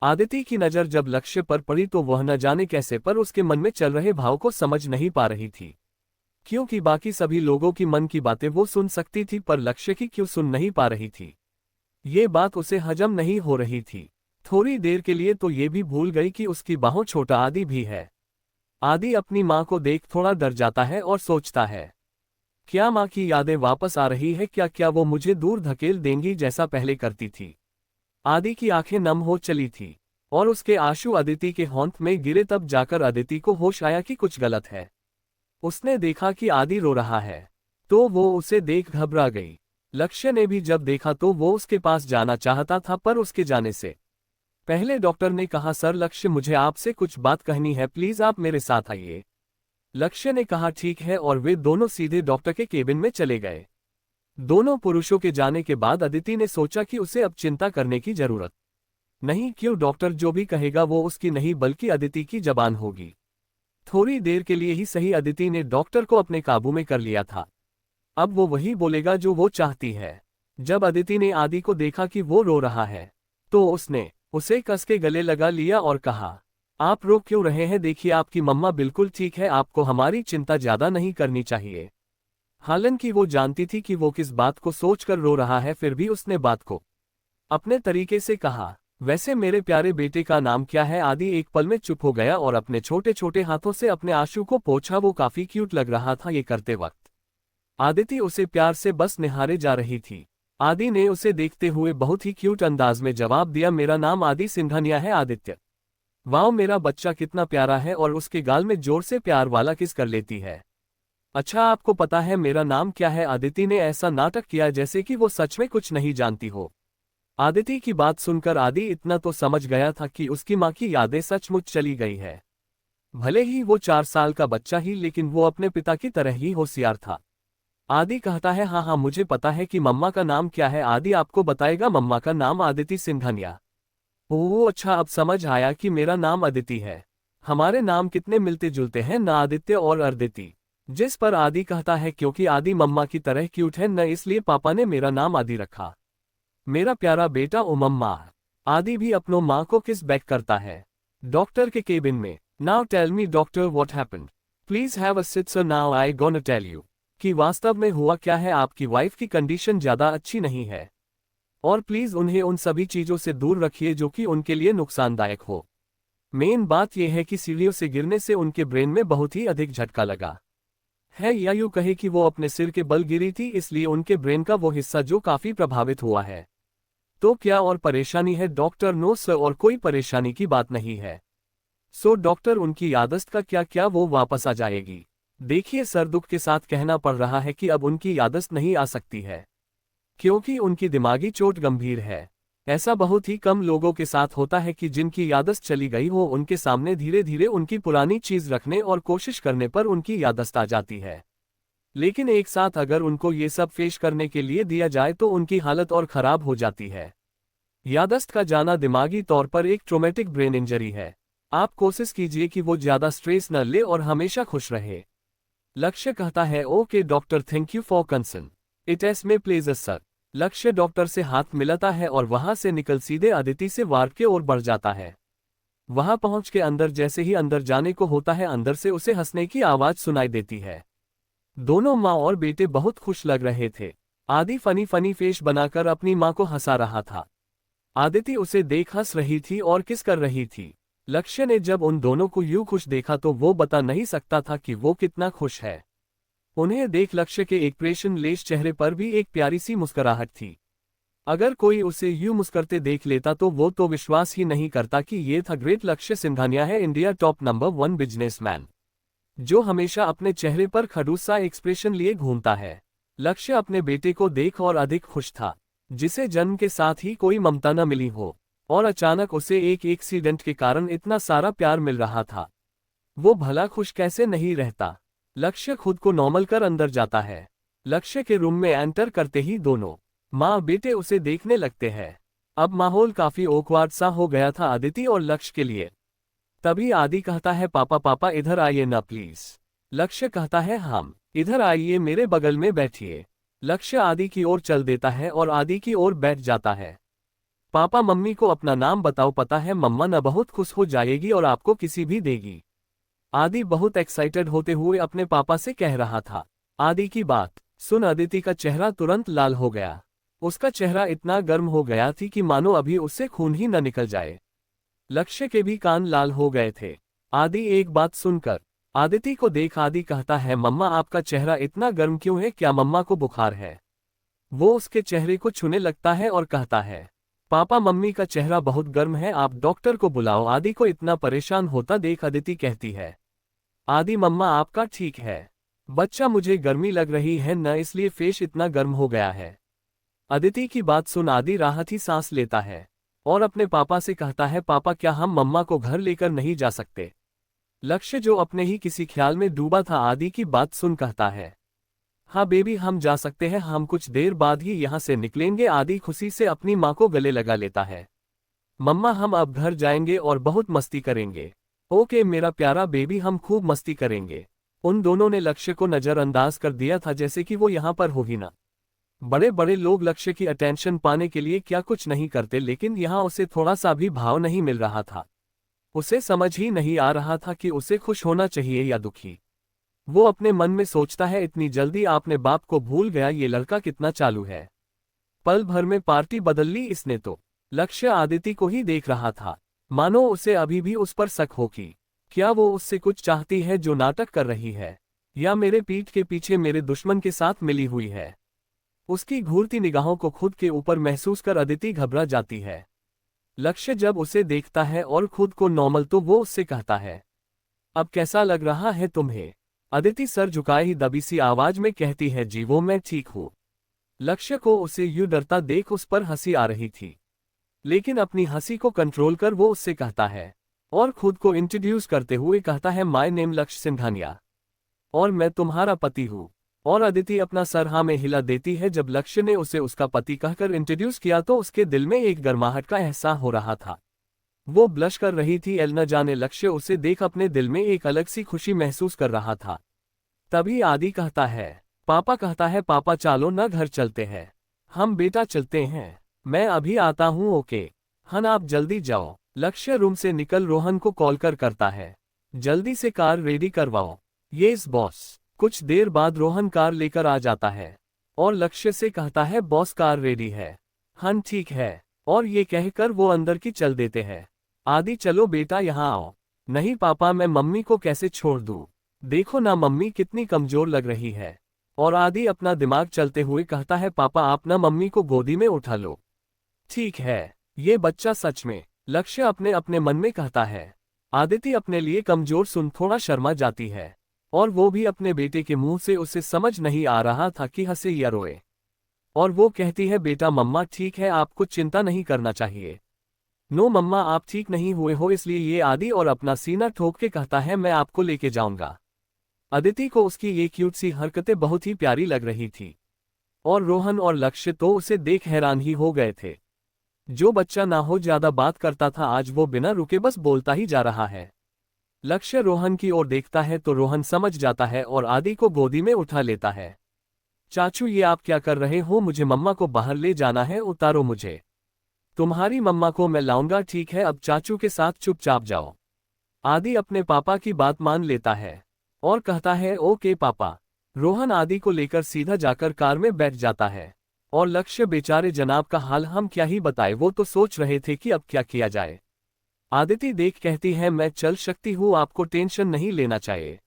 आदिति की नज़र जब लक्ष्य पर पड़ी तो वह न जाने कैसे पर उसके मन में चल रहे भाव को समझ नहीं पा रही थी, क्योंकि बाकी सभी लोगों की मन की बातें वो सुन सकती थी पर लक्ष्य की क्यों सुन नहीं पा रही थी। ये बात उसे हजम नहीं हो रही थी। थोड़ी देर के लिए तो ये भी भूल गई कि उसकी बाहों छोटा आदि भी है। आदि अपनी माँ को देख थोड़ा डर जाता है और सोचता है क्या माँ की यादें वापस आ रही है? क्या वो मुझे दूर धकेल देंगी जैसा पहले करती थी? आदि की आंखें नम हो चली थी और उसके आंसू अदिति के होंठ में गिरे। तब जाकर अदिति को होश आया कि कुछ गलत है। उसने देखा कि आदि रो रहा है तो वो उसे देख घबरा गई। लक्ष्य ने भी जब देखा तो वो उसके पास जाना चाहता था पर उसके जाने से पहले डॉक्टर ने कहा, सर लक्ष्य मुझे आपसे कुछ बात कहनी है, प्लीज आप मेरे साथ आइए। लक्ष्य ने कहा ठीक है और वे दोनों सीधे डॉक्टर के केबिन में चले गए। दोनों पुरुषों के जाने के बाद अदिति ने सोचा कि उसे अब चिंता करने की जरूरत नहीं, क्यों डॉक्टर जो भी कहेगा वो उसकी नहीं बल्कि अदिति की जबान होगी। थोड़ी देर के लिए ही सही अदिति ने डॉक्टर को अपने काबू में कर लिया था। अब वो वही बोलेगा जो वो चाहती है। जब अदिति ने आदि को देखा कि वो रो रहा है तो उसने उसे कस के गले लगा लिया और कहा, आप रो क्यों रहे हैं? देखिए आपकी मम्मा बिल्कुल ठीक है, आपको हमारी चिंता ज्यादा नहीं करनी चाहिए। हालांकि वो जानती थी कि वो किस बात को सोचकर रो रहा है, फिर भी उसने बात को अपने तरीके से कहा, वैसे मेरे प्यारे बेटे का नाम क्या है? आदि एक पल में चुप हो गया और अपने छोटे छोटे हाथों से अपने आंसू को पोंछा। वो काफी क्यूट लग रहा था ये करते वक्त। आदिति उसे प्यार से बस निहारे जा रही थी। आदि ने उसे देखते हुए बहुत ही क्यूट अंदाज में जवाब दिया, मेरा नाम आदि सिंघानिया है। आदित्य, वाओ मेरा बच्चा कितना प्यारा है। और उसके गाल में जोर से प्यार वाला किस कर लेती है। अच्छा आपको पता है मेरा नाम क्या है? आदिति ने ऐसा नाटक किया जैसे कि वो सच में कुछ नहीं जानती हो। आदिति की बात सुनकर आदि इतना तो समझ गया था कि उसकी माँ की यादें सचमुच चली गई है। भले ही वो 4 साल का बच्चा ही, लेकिन वो अपने पिता की तरह ही होशियार था। आदि कहता है, हाँ मुझे पता है कि मम्मा का नाम क्या है। आदि आपको बताएगा, मम्मा का नाम आदिति सिंघानिया। ओह अच्छा, अब समझ आया कि मेरा नाम अदिति है। हमारे नाम कितने मिलते जुलते हैं ना, आदित्य और अदिति। जिस पर आदि कहता है क्योंकि आदि मम्मा की तरह क्यूट है न, इसलिए पापा ने मेरा नाम आदि रखा। मेरा प्यारा बेटा ओ मम्मा। आदि भी अपनों माँ को किस बैक करता है। डॉक्टर के केबिन में, now tell me doctor what happened, please have a sit sir, now I gonna tell you कि वास्तव में हुआ क्या है। आपकी वाइफ की कंडीशन ज्यादा अच्छी नहीं है और प्लीज उन्हें उन सभी चीजों से दूर रखिए जो कि उनके लिए नुकसानदायक हो। मेन बात यह है कि सीढ़ियों से गिरने से उनके ब्रेन में बहुत ही अधिक झटका लगा है, या यूं कहे कि वो अपने सिर के बल गिरी थी, इसलिए उनके ब्रेन का वो हिस्सा जो काफी प्रभावित हुआ है। तो क्या और परेशानी है? डॉक्टर नो सर, और कोई परेशानी की बात नहीं है। सो डॉक्टर उनकी याददाश्त का क्या वो वापस आ जाएगी? देखिए सर, दुख के साथ कहना पड़ रहा है कि अब उनकी याददाश्त नहीं आ सकती है क्योंकि उनकी दिमागी चोट गंभीर है। ऐसा बहुत ही कम लोगों के साथ होता है कि जिनकी याददाश्त चली गई हो, उनके सामने धीरे धीरे उनकी पुरानी चीज रखने और कोशिश करने पर उनकी याददाश्त आ जाती है। लेकिन एक साथ अगर उनको ये सब फेस करने के लिए दिया जाए तो उनकी हालत और खराब हो जाती है। याददाश्त का जाना दिमागी तौर पर एक ट्रोमेटिक ब्रेन इंजरी है। आप कोशिश कीजिए कि वो ज्यादा स्ट्रेस न ले और हमेशा खुश रहे। लक्ष्य कहता है, okay doctor, thank you for concern, it is may pleasure sir. लक्ष्य डॉक्टर से हाथ मिलाता है और वहां से निकल सीधे अदिति से वार्ड के ओर बढ़ जाता है। वहां पहुंच के अंदर जैसे ही अंदर जाने को होता है, अंदर से उसे हंसने की आवाज सुनाई देती है। दोनों माँ और बेटे बहुत खुश लग रहे थे। आदि फनी फनी फेस बनाकर अपनी माँ को हंसा रहा था। आदिति उसे देख हंस रही थी और किस कर रही थी। लक्ष्य ने जब उन दोनों को यूं खुश देखा तो वो बता नहीं सकता था कि वो कितना खुश है। उन्हें देख लक्ष्य के एक्सप्रेशन लेस चेहरे पर भी एक प्यारी सी मुस्कुराहट थी। अगर कोई उसे यूं मुस्कुराते देख लेता तो वो तो विश्वास ही नहीं करता कि ये था ग्रेट लक्ष्य सिंघानिया है, इंडिया टॉप नंबर 1 बिजनेसमैन, जो हमेशा अपने चेहरे पर खड़ूस सा एक्सप्रेशन लिए घूमता है। लक्ष्य अपने बेटे को देख और अधिक खुश था, जिसे जन्म के साथ ही कोई ममता न मिली हो, और अचानक उसे एक एक्सीडेंट के कारण इतना सारा प्यार मिल रहा था। वो भला खुश कैसे नहीं रहता। लक्ष्य खुद को नॉर्मल कर अंदर जाता है। लक्ष्य के रूम में एंटर करते ही दोनों माँ बेटे उसे देखने लगते हैं। अब माहौल काफी ऑकवर्ड सा हो गया था आदिति और लक्ष्य के लिए। तभी आदि कहता है, पापा पापा इधर आइए ना प्लीज। लक्ष्य कहता है, हम इधर आइए, मेरे बगल में बैठिए। लक्ष्य आदि की ओर चल देता है और आदि की ओर बैठ जाता है। पापा मम्मी को अपना नाम बताओ, पता है मम्मा न बहुत खुश हो जाएगी और आपको किसी भी देगी। आदि बहुत एक्साइटेड होते हुए अपने पापा से कह रहा था। आदि की बात सुन अदिति का चेहरा तुरंत लाल हो गया। उसका चेहरा इतना गर्म हो गया थी कि मानो अभी उससे खून ही न निकल जाए। लक्ष्य के भी कान लाल हो गए थे। आदि एक बात सुनकर आदिति को देख आदि कहता है, मम्मा आपका चेहरा इतना गर्म क्यों है, क्या मम्मा को बुखार है? वो उसके चेहरे को छूने लगता है और कहता है, पापा मम्मी का चेहरा बहुत गर्म है, आप डॉक्टर को बुलाओ। आदि को इतना परेशान होता देख अदिति कहती है, आदि मम्मा आपका ठीक है, बच्चा मुझे गर्मी लग रही है न, इसलिए फेस इतना गर्म हो गया है। अदिति की बात सुन आदि राहत ही सांस लेता है और अपने पापा से कहता है, पापा क्या हम मम्मा को घर लेकर नहीं जा सकते? लक्ष्य जो अपने ही किसी ख्याल में डूबा था आदि की बात सुन कहता है, हाँ बेबी हम जा सकते हैं, हम कुछ देर बाद ही यहाँ से निकलेंगे। आदि खुशी से अपनी माँ को गले लगा लेता है। मम्मा हम अब घर जाएंगे और बहुत मस्ती करेंगे। ओके मेरा प्यारा बेबी, हम खूब मस्ती करेंगे। उन दोनों ने लक्ष्य को नजरअंदाज कर दिया था, जैसे कि वो यहाँ पर हो ही ना। बड़े बड़े लोग लक्ष्य की अटेंशन पाने के लिए क्या कुछ नहीं करते, लेकिन यहाँ उसे थोड़ा सा भी भाव नहीं मिल रहा था। उसे समझ ही नहीं आ रहा था कि उसे खुश होना चाहिए या दुखी। वो अपने मन में सोचता है, इतनी जल्दी आपने बाप को भूल गया, ये लड़का कितना चालू है, पल भर में पार्टी बदल ली इसने तो। लक्ष्य आदिति को ही देख रहा था, मानो उसे अभी भी उस पर शक हो कि क्या वो उससे कुछ चाहती है जो नाटक कर रही है, या मेरे पीठ के पीछे मेरे दुश्मन के साथ मिली हुई है। उसकी घूरती निगाहों को खुद के ऊपर महसूस कर अदिति घबरा जाती है। लक्ष्य जब उसे देखता है और खुद को नॉर्मल तो वो उससे कहता है, अब कैसा लग रहा है तुम्हें? अदिति सर झुकाए ही दबी सी आवाज में कहती है, जी वो मैं ठीक हूं। लक्ष्य को उसे यूं डरता देख उस पर हंसी आ रही थी, लेकिन अपनी हंसी को कंट्रोल कर वो उससे कहता है और खुद को इंट्रोड्यूस करते हुए कहता है, माय नेम लक्ष्य सिंघानिया और मैं तुम्हारा पति हूं। और अदिति अपना सर हाँ में हिला देती है। जब लक्ष्य ने उसे उसका पति कहकर इंट्रोड्यूस किया तो उसके दिल में एक गर्माहट का एहसास हो रहा था। वो ब्लश कर रही थी। एल न जाने लक्ष्य उसे देख अपने दिल में एक अलग सी खुशी महसूस कर रहा था। तभी आदि कहता है, पापा कहता है, पापा चलो न घर चलते हैं। हम बेटा चलते हैं, मैं अभी आता हूँ। ओके हन आप जल्दी जाओ। लक्ष्य रूम से निकल रोहन को कॉल करता है, जल्दी से कार रेडी करवाओ। Yes boss. कुछ देर बाद रोहन कार लेकर आ जाता है और लक्ष्य से कहता है, बॉस कार रेडी है। हन ठीक है। और ये कहकर वो अंदर की चल देते हैं। आदि चलो बेटा यहाँ आओ। नहीं पापा मैं मम्मी को कैसे छोड़ दूँ, देखो ना मम्मी कितनी कमजोर लग रही है। और आदि अपना दिमाग चलते हुए कहता है, पापा आप ना मम्मी को गोदी में उठा लो। ठीक है ये बच्चा सच में, लक्ष्य अपने अपने मन में कहता है। आदिति अपने लिए कमजोर सुन थोड़ा शर्मा जाती है और वो भी अपने बेटे के मुंह से उसे समझ नहीं आ रहा था कि हंसे या रोए। और वो कहती है, बेटा मम्मा ठीक है, आपको चिंता नहीं करना चाहिए। नो मम्मा आप ठीक नहीं हुए हो, इसलिए ये आदि और अपना सीना ठोक के कहता है, मैं आपको लेके जाऊंगा। अदिति को उसकी ये क्यूट सी हरकतें बहुत ही प्यारी लग रही थी और रोहन और लक्ष्य तो उसे देख हैरान ही हो गए थे। जो बच्चा ना हो ज्यादा बात करता था, आज वो बिना रुके बस बोलता ही जा रहा है। लक्ष्य रोहन की ओर देखता है तो रोहन समझ जाता है और आदि को गोदी में उठा लेता है। चाचू ये आप क्या कर रहे हो, मुझे मम्मा को बाहर ले जाना है, उतारो मुझे। तुम्हारी मम्मा को मैं लाऊंगा, ठीक है अब चाचू के साथ चुपचाप जाओ। आदि अपने पापा की बात मान लेता है और कहता है, ओके पापा। रोहन आदि को लेकर सीधा जाकर कार में बैठ जाता है और लक्ष्य बेचारे जनाब का हाल हम क्या ही बताए, वो तो सोच रहे थे कि अब क्या किया जाए। आदिति देख कहती है मैं चल सकती हूँ, आपको टेंशन नहीं लेना चाहिए।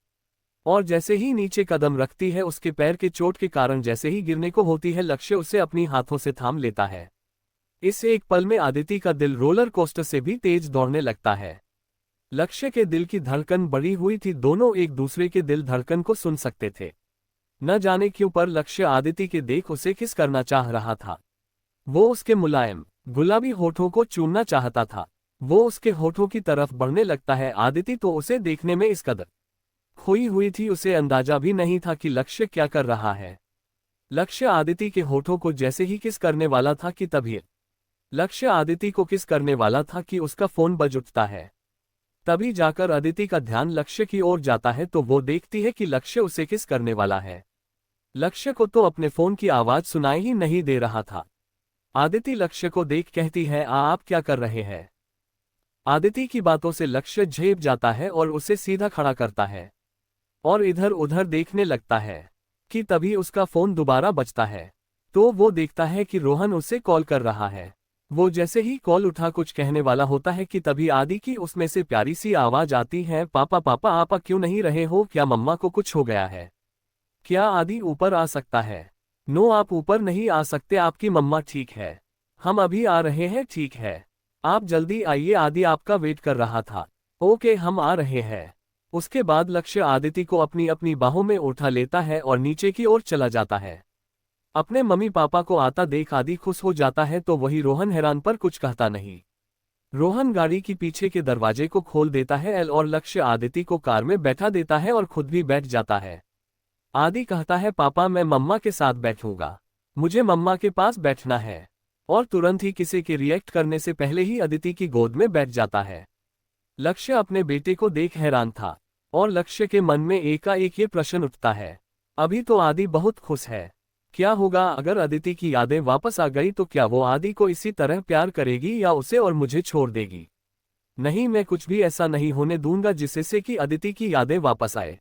और जैसे ही नीचे कदम रखती है उसके पैर के चोट के कारण जैसे ही गिरने को होती है लक्ष्य उसे अपनी हाथों से थाम लेता है। इस एक पल में आदिति का दिल रोलर कोस्टर से भी तेज दौड़ने लगता है। लक्ष्य के दिल की धड़कन बढ़ी हुई थी, दोनों एक दूसरे के दिल धड़कन को सुन सकते थे। न जाने क्यों पर लक्ष्य आदिति के देख उसे किस करना चाह रहा था। वो उसके मुलायम गुलाबी होठों को चूमना चाहता था। वो उसके होठों की तरफ बढ़ने लगता है। आदिति तो उसे देखने में इस कदर खोई हुई थी, उसे अंदाजा भी नहीं था कि लक्ष्य क्या कर रहा है। लक्ष्य आदिति के होठों को जैसे ही किस करने वाला था कि तभी लक्ष्य आदिति को किस करने वाला था कि उसका फोन बज उठता है। तभी जाकर आदिति का ध्यान लक्ष्य की ओर जाता है तो वो देखती है कि लक्ष्य उसे किस करने वाला है। लक्ष्य को तो अपने फोन की आवाज सुनाई ही नहीं दे रहा था। आदिति लक्ष्य को देख कहती है आप क्या कर रहे हैं। आदिति की बातों से लक्ष्य झेप जाता है और उसे सीधा खड़ा करता है और इधर उधर देखने लगता है कि तभी उसका फोन दोबारा बजता है। तो वो देखता है कि रोहन उसे कॉल कर रहा है। वो जैसे ही कॉल उठा कुछ कहने वाला होता है कि तभी आदि की उसमें से प्यारी सी आवाज आती है पापा पापा आप क्यों नहीं रहे हो, क्या मम्मा को कुछ हो गया है क्या। आदि ऊपर आ सकता है। नो आप ऊपर नहीं आ सकते, आपकी मम्मा ठीक है, हम अभी आ रहे हैं। ठीक है आप जल्दी आइए, आदि आपका वेट कर रहा था। ओके हम आ रहे हैं। उसके बाद लक्ष्य आदिति को अपनी अपनी बाहों में उठा लेता है और नीचे की ओर चला जाता है। अपने मम्मी पापा को आता देख आदि खुश हो जाता है तो वही रोहन हैरान पर कुछ कहता नहीं। रोहन गाड़ी की पीछे के दरवाजे को खोल देता है और लक्ष्य आदिति को कार में बैठा देता है और खुद भी बैठ जाता है। आदि कहता है पापा मैं मम्मा के साथ बैठूंगा, मुझे मम्मा के पास बैठना है। और तुरंत ही किसी के रिएक्ट करने से पहले ही अदिति की गोद में बैठ जाता है। लक्ष्य अपने बेटे को देख हैरान था और लक्ष्य के मन में एकाएक ये प्रश्न उठता है। अभी तो आदि बहुत खुश है, क्या होगा अगर अदिति की यादें वापस आ गई तो क्या वो आदि को इसी तरह प्यार करेगी या उसे और मुझे छोड़ देगी। नहीं मैं कुछ भी ऐसा नहीं होने दूंगा जिससे कि अदिति की यादें वापस आए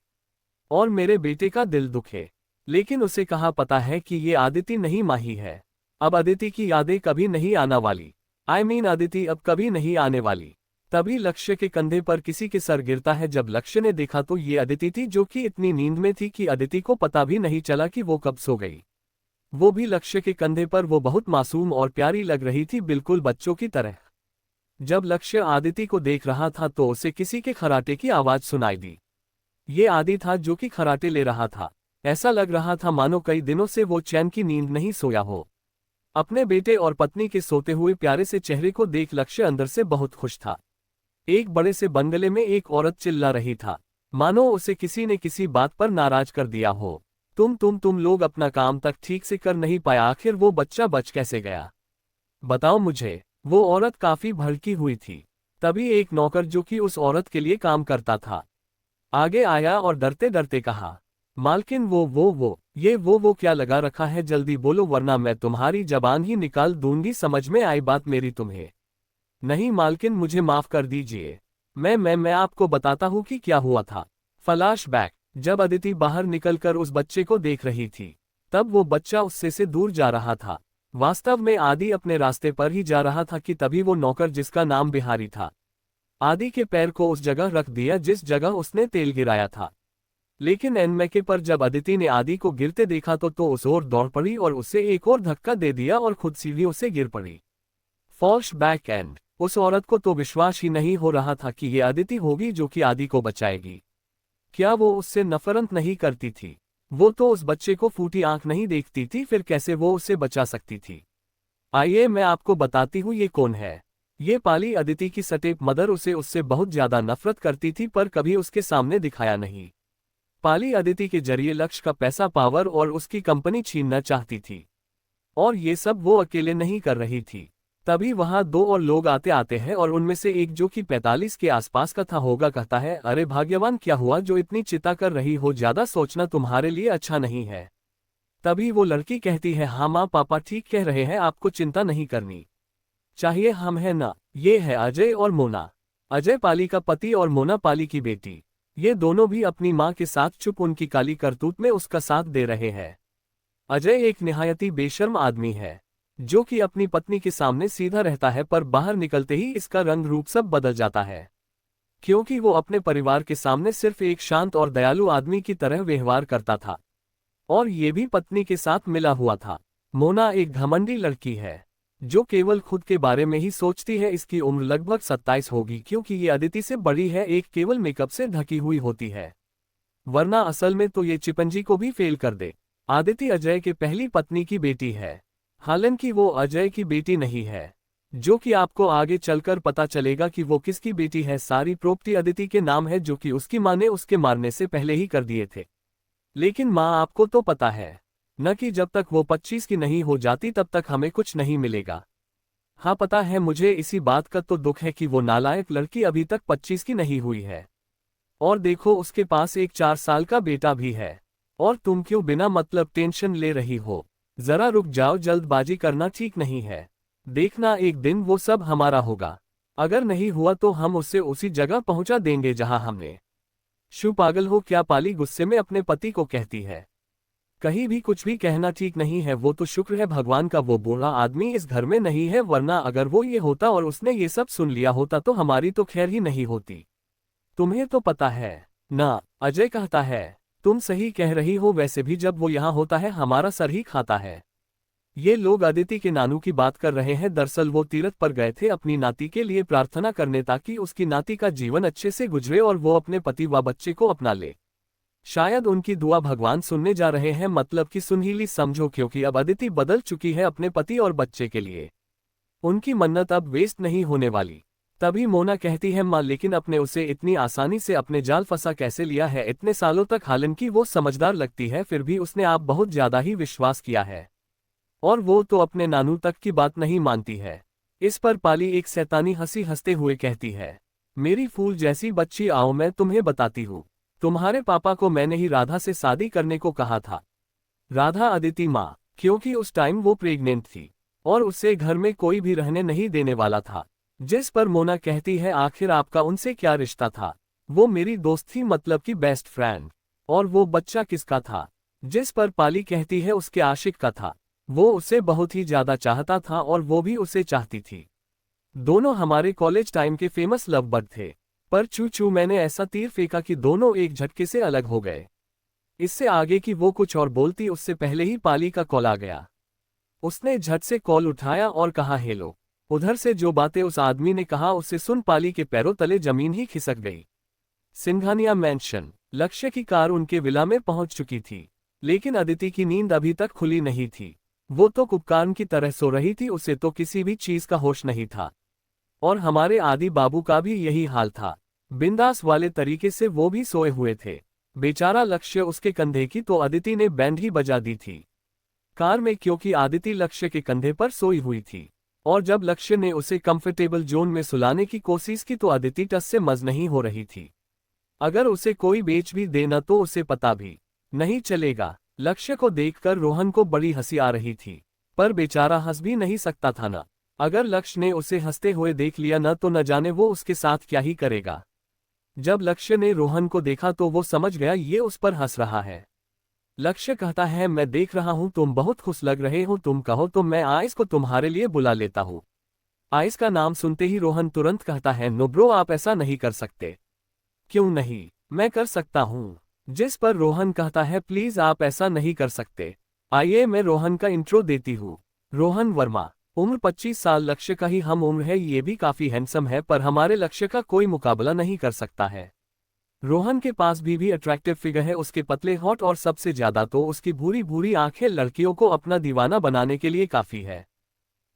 और मेरे बेटे का दिल दुखे। लेकिन उसे कहाँ पता है कि ये आदिति नहीं माही है। अब अदिति की यादें कभी नहीं आना वाली। अदिति अब कभी नहीं आने वाली। तभी लक्ष्य के कंधे पर किसी के सर गिरता है। जब लक्ष्य ने देखा तो ये अदिति थी जो कि इतनी नींद में थी कि अदिति को पता भी नहीं चला कि वो कब सो गई। वो भी लक्ष्य के कंधे पर। वो बहुत मासूम और प्यारी लग रही थी, बिल्कुल बच्चों की तरह। जब लक्ष्य आदिति को देख रहा था तो उसे किसी के खराटे की आवाज सुनाई दी। ये आदि था जो कि खराटे ले रहा था। ऐसा लग रहा था मानो कई दिनों से वो चैन की नींद नहीं सोया हो। अपने बेटे और पत्नी के सोते हुए प्यारे से चेहरे को देख लक्ष्य अंदर से बहुत खुश था। एक बड़े से बंगले में एक औरत चिल्ला रही था, मानो उसे किसी ने किसी बात पर नाराज कर दिया हो। तुम लोग अपना काम तक ठीक से कर नहीं पाया, आखिर वो बच्चा बच कैसे गया, बताओ मुझे। वो औरत काफी भड़की हुई थी। तभी एक नौकर जो कि उस औरत के लिए काम करता था आगे आया और डरते डरते कहा, मालकिन वो क्या लगा रखा है, जल्दी बोलो वरना मैं तुम्हारी जबान ही निकाल दूंगी। समझ में आई बात मेरी तुम्हें। नहीं मालकिन मुझे माफ कर दीजिए, मैं आपको बताता हूँ कि क्या हुआ था। फ्लैशबैक। जब अदिति बाहर निकलकर उस बच्चे को देख रही थी तब वो बच्चा उससे से दूर जा रहा था। वास्तव में आदि अपने रास्ते पर ही जा रहा था कि तभी वो नौकर जिसका नाम बिहारी था आदि के पैर को उस जगह रख दिया जिस जगह उसने तेल गिराया था। लेकिन एनमेके पर जब अदिति ने आदि को गिरते देखा तो उस ओर दौड़ पड़ी और उसे एक और धक्का दे दिया और खुद सीढ़ियों से गिर पड़ी। Flashback and. उस औरत को तो विश्वास ही नहीं हो रहा था कि ये अदिति होगी जो कि आदि को बचाएगी। क्या वो उससे नफरत नहीं करती थी? वो तो उस बच्चे को फूटी आंख नहीं देखती थी, फिर कैसे वो उसे बचा सकती थी? आइए मैं आपको बताती हूँ ये कौन है। ये पाली अदिति की स्टेप मदर। उसे उससे बहुत ज्यादा नफरत करती थी पर कभी उसके सामने दिखाया नहीं। पाली अदिति के जरिए लक्ष्य का पैसा, पावर और उसकी कंपनी छीनना चाहती थी और ये सब वो अकेले नहीं कर रही थी। तभी वहां दो और लोग आते हैं और उनमें से एक जो कि 45 के आसपास का था होगा कहता है, अरे भाग्यवान क्या हुआ जो इतनी चिंता कर रही हो, ज्यादा सोचना तुम्हारे लिए अच्छा नहीं है। तभी वो लड़की कहती है, हाँ माँ पापा ठीक कह रहे हैं, आपको चिंता नहीं करनी चाहिए, हम है ना। ये है अजय और मोना। अजय पाली का पति और मोना पाली की बेटी। ये दोनों भी अपनी माँ के साथ चुप उनकी काली करतूत में उसका साथ दे रहे हैं। अजय एक निहायती बेशर्म आदमी है। जो कि अपनी पत्नी के सामने सीधा रहता है, पर बाहर निकलते ही इसका रंग रूप सब बदल जाता है, क्योंकि वो अपने परिवार के सामने सिर्फ एक शांत और दयालु आदमी की तरह व्यवहार करता था, और ये भी पत्नी के साथ मिला हुआ था। मोना एक घमंडी लड़की है जो केवल खुद के बारे में ही सोचती है। इसकी उम्र लगभग 27 होगी, क्योंकि ये अदिति से बड़ी है, एक केवल मेकअप से ढकी हुई होती है, वरना असल में तो ये चिपंजी को भी फेल कर दे। आदिति अजय के पहली पत्नी की बेटी है, हालांकि वो अजय की बेटी नहीं है, जो कि आपको आगे चलकर पता चलेगा कि वो किसकी बेटी है। सारी प्रॉपर्टी अदिति के नाम है, जो कि उसकी माँ ने उसके मारने से पहले ही कर दिए थे। लेकिन माँ आपको तो पता है न कि जब तक वो 25 की नहीं हो जाती तब तक हमें कुछ नहीं मिलेगा। हाँ पता है मुझे, इसी बात का तो दुख है कि वो नालायक लड़की अभी तक 25 की नहीं हुई है, और देखो उसके पास एक 4 साल का बेटा भी है। और तुम क्यों बिना मतलब टेंशन ले रही हो? जरा रुक जाओ, जल्दबाजी करना ठीक नहीं है। देखना एक दिन वो सब हमारा होगा, अगर नहीं हुआ तो हम उसे उसी जगह पहुंचा देंगे जहां हमने। शु पागल हो क्या? पाली गुस्से में अपने पति को कहती है। कहीं भी कुछ भी कहना ठीक नहीं है। वो तो शुक्र है भगवान का वो बुरा आदमी इस घर में नहीं है, वरना अगर वो ये होता और उसने ये सब सुन लिया होता तो हमारी तो खैर ही नहीं होती। तुम्हें तो पता है ना, अजय कहता है। तुम सही कह रही हो, वैसे भी जब वो यहाँ होता है हमारा सर ही खाता है। ये लोग अदिति के नानू की बात कर रहे हैं। दरअसल वो तीरथ पर गए थे अपनी नाती के लिए प्रार्थना करने, ताकि उसकी नाती का जीवन अच्छे से गुजरे और वो अपने पति व बच्चे को अपना ले। शायद उनकी दुआ भगवान सुनने जा रहे हैं, मतलब कि सुन ही ली समझो, क्योंकि अब अदिति बदल चुकी है अपने पति और बच्चे के लिए। उनकी मन्नत अब वेस्ट नहीं होने वाली। तभी मोना कहती है, माँ लेकिन अपने उसे इतनी आसानी से अपने जाल फंसा कैसे लिया है इतने सालों तक? हालांकि वो समझदार लगती है, फिर भी उसने आप बहुत ज्यादा ही विश्वास किया है, और वो तो अपने नानू तक की बात नहीं मानती है। इस पर पाली एक शैतानी हंसी हंसते हुए कहती है, मेरी फूल जैसी बच्ची, आओ मैं तुम्हें बताती हूँ। तुम्हारे पापा को मैंने ही राधा से शादी करने को कहा था। राधा अदिति माँ, क्योंकि उस टाइम वो प्रेग्नेंट थी और उससे घर में कोई भी रहने नहीं देने वाला था। जिस पर मोना कहती है, आखिर आपका उनसे क्या रिश्ता था? वो मेरी दोस्त थी, मतलब कि बेस्ट फ्रेंड। और वो बच्चा किसका था? जिस पर पाली कहती है, उसके आशिक का था। वो उसे बहुत ही ज्यादा चाहता था और वो भी उसे चाहती थी। दोनों हमारे कॉलेज टाइम के फेमस लव बर्ड थे, पर चू मैंने ऐसा तीर फेंका कि दोनों एक झटके से अलग हो गए। इससे आगे कि वो कुछ और बोलती उससे पहले ही पाली का कॉल आ गया। उसने झट से कॉल उठाया और कहा, हेलो। उधर से जो बातें उस आदमी ने कहा उसे सुन पाली के पैरों तले जमीन ही खिसक गई। सिंघानिया मैंशन। लक्ष्य की कार उनके विला में पहुंच चुकी थी, लेकिन अदिति की नींद अभी तक खुली नहीं थी। वो तो कुबकान की तरह सो रही थी, उसे तो किसी भी चीज का होश नहीं था। और हमारे आदि बाबू का भी यही हाल था, बिंदास वाले तरीके से वो भी सोए हुए थे। बेचारा लक्ष्य उसके कंधे की तो अदिति ने बैंड ही बजा दी थी कार में, क्योंकि आदिति लक्ष्य के कंधे पर सोई हुई थी। और जब लक्ष्य ने उसे कंफर्टेबल जोन में सुलाने की कोशिश की तो अदिति टस से मज नहीं हो रही थी। अगर उसे कोई बेच भी देना तो उसे पता भी नहीं चलेगा। लक्ष्य को देखकर रोहन को बड़ी हंसी आ रही थी, पर बेचारा हंस भी नहीं सकता था ना। अगर लक्ष्य ने उसे हंसते हुए देख लिया न तो न जाने वो उसके साथ क्या ही करेगा। जब लक्ष्य ने रोहन को देखा तो वो समझ गया ये उस पर हंस रहा है। लक्ष्य कहता है, मैं देख रहा हूं तुम बहुत खुश लग रहे हो, तुम कहो तो मैं आइस को तुम्हारे लिए बुला लेता हूं। आइस का नाम सुनते ही रोहन तुरंत कहता है, नो ब्रो आप ऐसा नहीं कर सकते। क्यों नहीं, मैं कर सकता हूं। जिस पर रोहन कहता है, प्लीज आप ऐसा नहीं कर सकते। आइए मैं रोहन का इंट्रो देती हूँ। रोहन वर्मा, उम्र 25 साल, लक्ष्य का ही हम उम्र है। ये भी काफी हैंडसम है, पर हमारे लक्ष्य का कोई मुकाबला नहीं कर सकता है। रोहन के पास भी अट्रैक्टिव फिगर है, उसके पतले हॉट और सबसे ज्यादा तो उसकी भूरी भूरी आंखें लड़कियों को अपना दीवाना बनाने के लिए काफी है।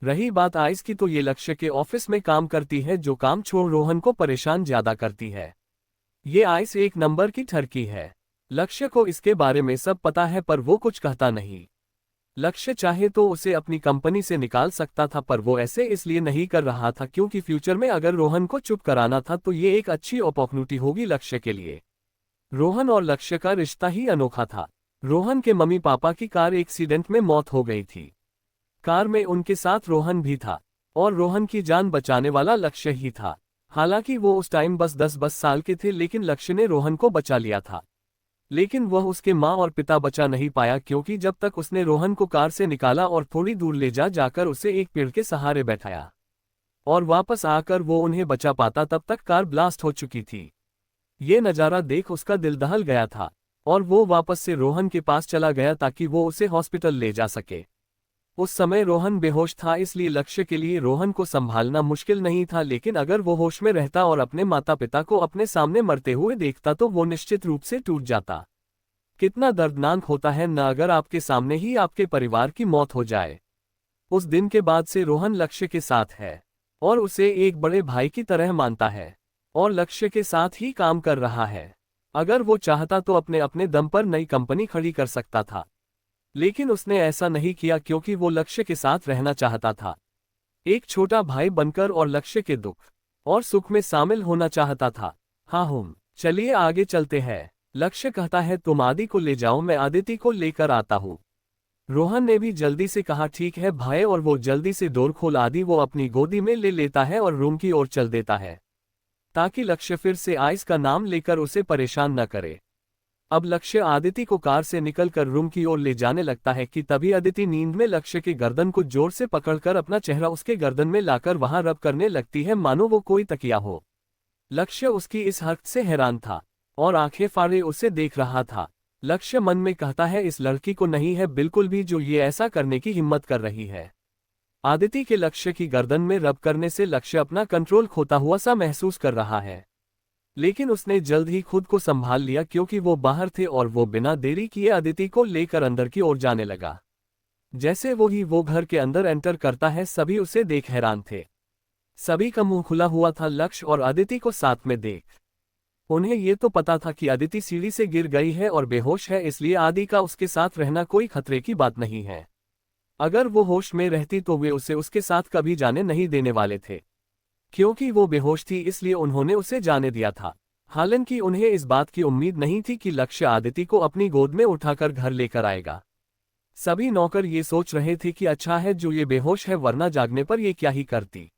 रही बात आइस की तो ये लक्ष्य के ऑफिस में काम करती है, जो काम छोड़ रोहन को परेशान ज्यादा करती है। ये आइस एक नंबर की ठरकी है। लक्ष्य को इसके बारे में सब पता है, पर वो कुछ कहता नहीं। लक्ष्य चाहे तो उसे अपनी कंपनी से निकाल सकता था, पर वो ऐसे इसलिए नहीं कर रहा था क्योंकि फ्यूचर में अगर रोहन को चुप कराना था तो ये एक अच्छी अपॉर्चुनिटी होगी लक्ष्य के लिए। रोहन और लक्ष्य का रिश्ता ही अनोखा था। रोहन के मम्मी पापा की कार एक्सीडेंट में मौत हो गई थी। कार में उनके साथ रोहन भी था, और रोहन की जान बचाने वाला लक्ष्य ही था। हालांकि वो उस टाइम बस 10 साल के थे, लेकिन लक्ष्य ने रोहन को बचा लिया था। लेकिन वह उसके माँ और पिता बचा नहीं पाया, क्योंकि जब तक उसने रोहन को कार से निकाला और थोड़ी दूर ले जाकर उसे एक पेड़ के सहारे बैठाया और वापस आकर वो उन्हें बचा पाता, तब तक कार ब्लास्ट हो चुकी थी। ये नज़ारा देख उसका दिल दहल गया था और वो वापस से रोहन के पास चला गया ताकि वो उसे हॉस्पिटल ले जा सके। उस समय रोहन बेहोश था, इसलिए लक्ष्य के लिए रोहन को संभालना मुश्किल नहीं था, लेकिन अगर वो होश में रहता और अपने माता पिता को अपने सामने मरते हुए देखता तो वो निश्चित रूप से टूट जाता। कितना दर्दनाक होता है न अगर आपके सामने ही आपके परिवार की मौत हो जाए। उस दिन के बाद से रोहन लक्ष्य के साथ है और उसे एक बड़े भाई की तरह मानता है और लक्ष्य के साथ ही काम कर रहा है। अगर वो चाहता तो अपने अपने दम पर नई कंपनी खड़ी कर सकता था, लेकिन उसने ऐसा नहीं किया क्योंकि वो लक्ष्य के साथ रहना चाहता था, एक छोटा भाई बनकर और लक्ष्य के दुख और सुख में शामिल होना चाहता था। हाँ चलिए आगे चलते हैं। लक्ष्य कहता है तुम आदि को ले जाओ, मैं आदिति को लेकर आता हूँ। रोहन ने भी जल्दी से कहा ठीक है भाई, और वो जल्दी से डोर खोल आदि वो अपनी गोदी में ले लेता है और रूम की ओर चल देता है ताकि लक्ष्य फिर से आइस का नाम लेकर उसे परेशान न करे। अब लक्ष्य आदिति को कार से निकलकर रूम की ओर ले जाने लगता है कि तभी आदिति नींद में लक्ष्य के गर्दन को जोर से पकड़कर अपना चेहरा उसके गर्दन में लाकर वहां रब करने लगती है, मानो वो कोई तकिया हो। लक्ष्य उसकी इस हरकत से हैरान था और आंखें फाड़े उसे देख रहा था। लक्ष्य मन में कहता है इस लड़की को नहीं है बिल्कुल भी जो ये ऐसा करने की हिम्मत कर रही है। आदिति के लक्ष्य की गर्दन में रब करने से लक्ष्य अपना कंट्रोल खोता हुआ सा महसूस कर रहा है, लेकिन उसने जल्द ही खुद को संभाल लिया क्योंकि वो बाहर थे और वो बिना देरी किए आदिति को लेकर अंदर की ओर जाने लगा। जैसे वो घर के अंदर एंटर करता है, सभी उसे देख हैरान थे। सभी का मुंह खुला हुआ था लक्ष्य और आदिति को साथ में देख। उन्हें ये तो पता था कि आदिति सीढ़ी से गिर गई है और बेहोश है, इसलिए आदि का उसके साथ रहना कोई खतरे की बात नहीं है। अगर वो होश में रहती तो वे उसे उसके साथ कभी जाने नहीं देने वाले थे। क्योंकि वो बेहोश थी इसलिए उन्होंने उसे जाने दिया था। हालांकि उन्हें इस बात की उम्मीद नहीं थी कि लक्ष्य आदिति को अपनी गोद में उठाकर घर लेकर आएगा। सभी नौकर ये सोच रहे थे कि अच्छा है जो ये बेहोश है, वरना जागने पर ये क्या ही करती।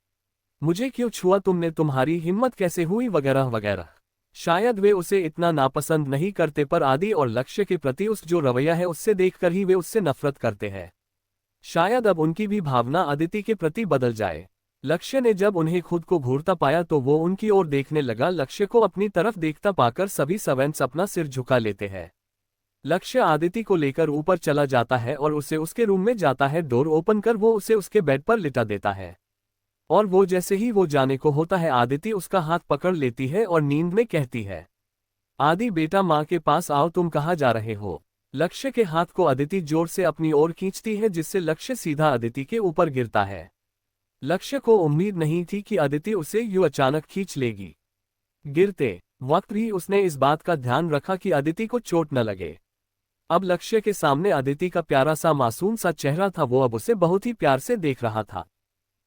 मुझे क्यों छुआ तुमने, तुम्हारी हिम्मत कैसे हुई, वगैरह वगैरह। शायद वे उसे इतना नापसंद नहीं करते, पर आदि और लक्ष्य के प्रति उस जो रवैया है उससे देखकर ही वे उससे नफरत करते हैं। शायद अब उनकी भी भावना आदिति के प्रति बदल जाए। लक्ष्य ने जब उन्हें खुद को घूरता पाया तो वो उनकी ओर देखने लगा। लक्ष्य को अपनी तरफ देखता पाकर सभी सर्वेंट्स अपना सिर झुका लेते हैं। लक्ष्य आदिति को लेकर ऊपर चला जाता है और उसे उसके रूम में जाता है। डोर ओपन कर वो उसे उसके बेड पर लिटा देता है और वो जैसे ही वो जाने को होता है आदिति उसका हाथ पकड़ लेती है और नींद में कहती है आदि बेटा माँ के पास आओ, तुम कहाँ जा रहे हो। लक्ष्य के हाथ को आदिति जोर से अपनी ओर खींचती है जिससे लक्ष्य सीधा आदिति के ऊपर गिरता है। लक्ष्य को उम्मीद नहीं थी कि आदिति उसे यूं अचानक खींच लेगी। गिरते वक्त भी उसने इस बात का ध्यान रखा कि आदिति को चोट न लगे। अब लक्ष्य के सामने आदिति का प्यारा सा मासूम सा चेहरा था, वो अब उसे बहुत ही प्यार से देख रहा था।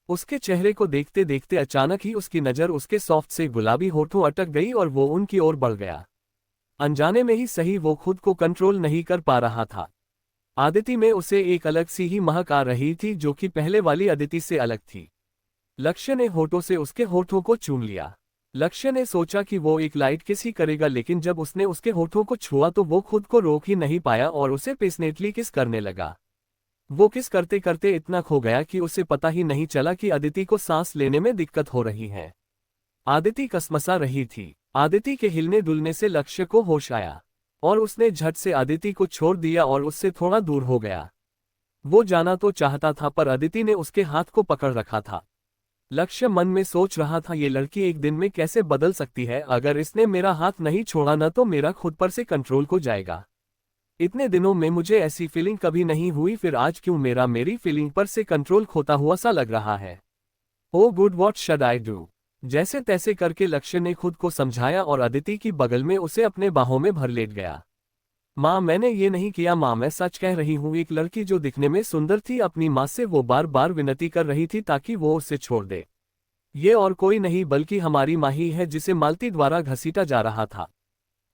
उसके चेहरे को देखते देखते अचानक ही उसकी नज़र उसके सॉफ्ट से गुलाबी होठों अटक गई और वो उनकी ओर बढ़ गया। अनजाने में ही सही वो खुद को कंट्रोल नहीं कर पा रहा था। आदिति में उसे एक अलग सी ही महक आ रही थी जो कि पहले वाली आदिति से अलग थी। लक्ष्य ने होठों से उसके होठों को चूम लिया। लक्ष्य ने सोचा कि वो एक लाइट किस ही करेगा, लेकिन जब उसने उसके होठों को छुआ तो वो खुद को रोक ही नहीं पाया और उसे पैशनेटली किस करने लगा। वो किस करते करते इतना खो गया कि उसे पता ही नहीं चला कि आदिति को सांस लेने में दिक्कत हो रही है। आदिति कसमसा रही थी। आदिति के हिलने डुलने से लक्ष्य को होश आया और उसने झट से आदिति को छोड़ दिया और उससे थोड़ा दूर हो गया। वो जाना तो चाहता था पर आदिति ने उसके हाथ को पकड़ रखा था। लक्ष्य मन में सोच रहा था ये लड़की एक दिन में कैसे बदल सकती है। अगर इसने मेरा हाथ नहीं छोड़ा न तो मेरा खुद पर से कंट्रोल खो जाएगा। इतने दिनों में मुझे ऐसी फीलिंग कभी नहीं हुई, फिर आज क्यों मेरी फीलिंग पर से कंट्रोल खोता हुआ सा लग रहा है। Oh good, what should I do. जैसे तैसे करके लक्ष्य ने खुद को समझाया और आदिति की बगल में उसे अपने बाहों में भर लेट गया। माँ मैंने ये नहीं किया, माँ मैं सच कह रही हूँ। एक लड़की जो दिखने में सुंदर थी, अपनी माँ से वो बार बार विनती कर रही थी ताकि वो उसे छोड़ दे। ये और कोई नहीं बल्कि हमारी माही है जिसे मालती द्वारा घसीटा जा रहा था।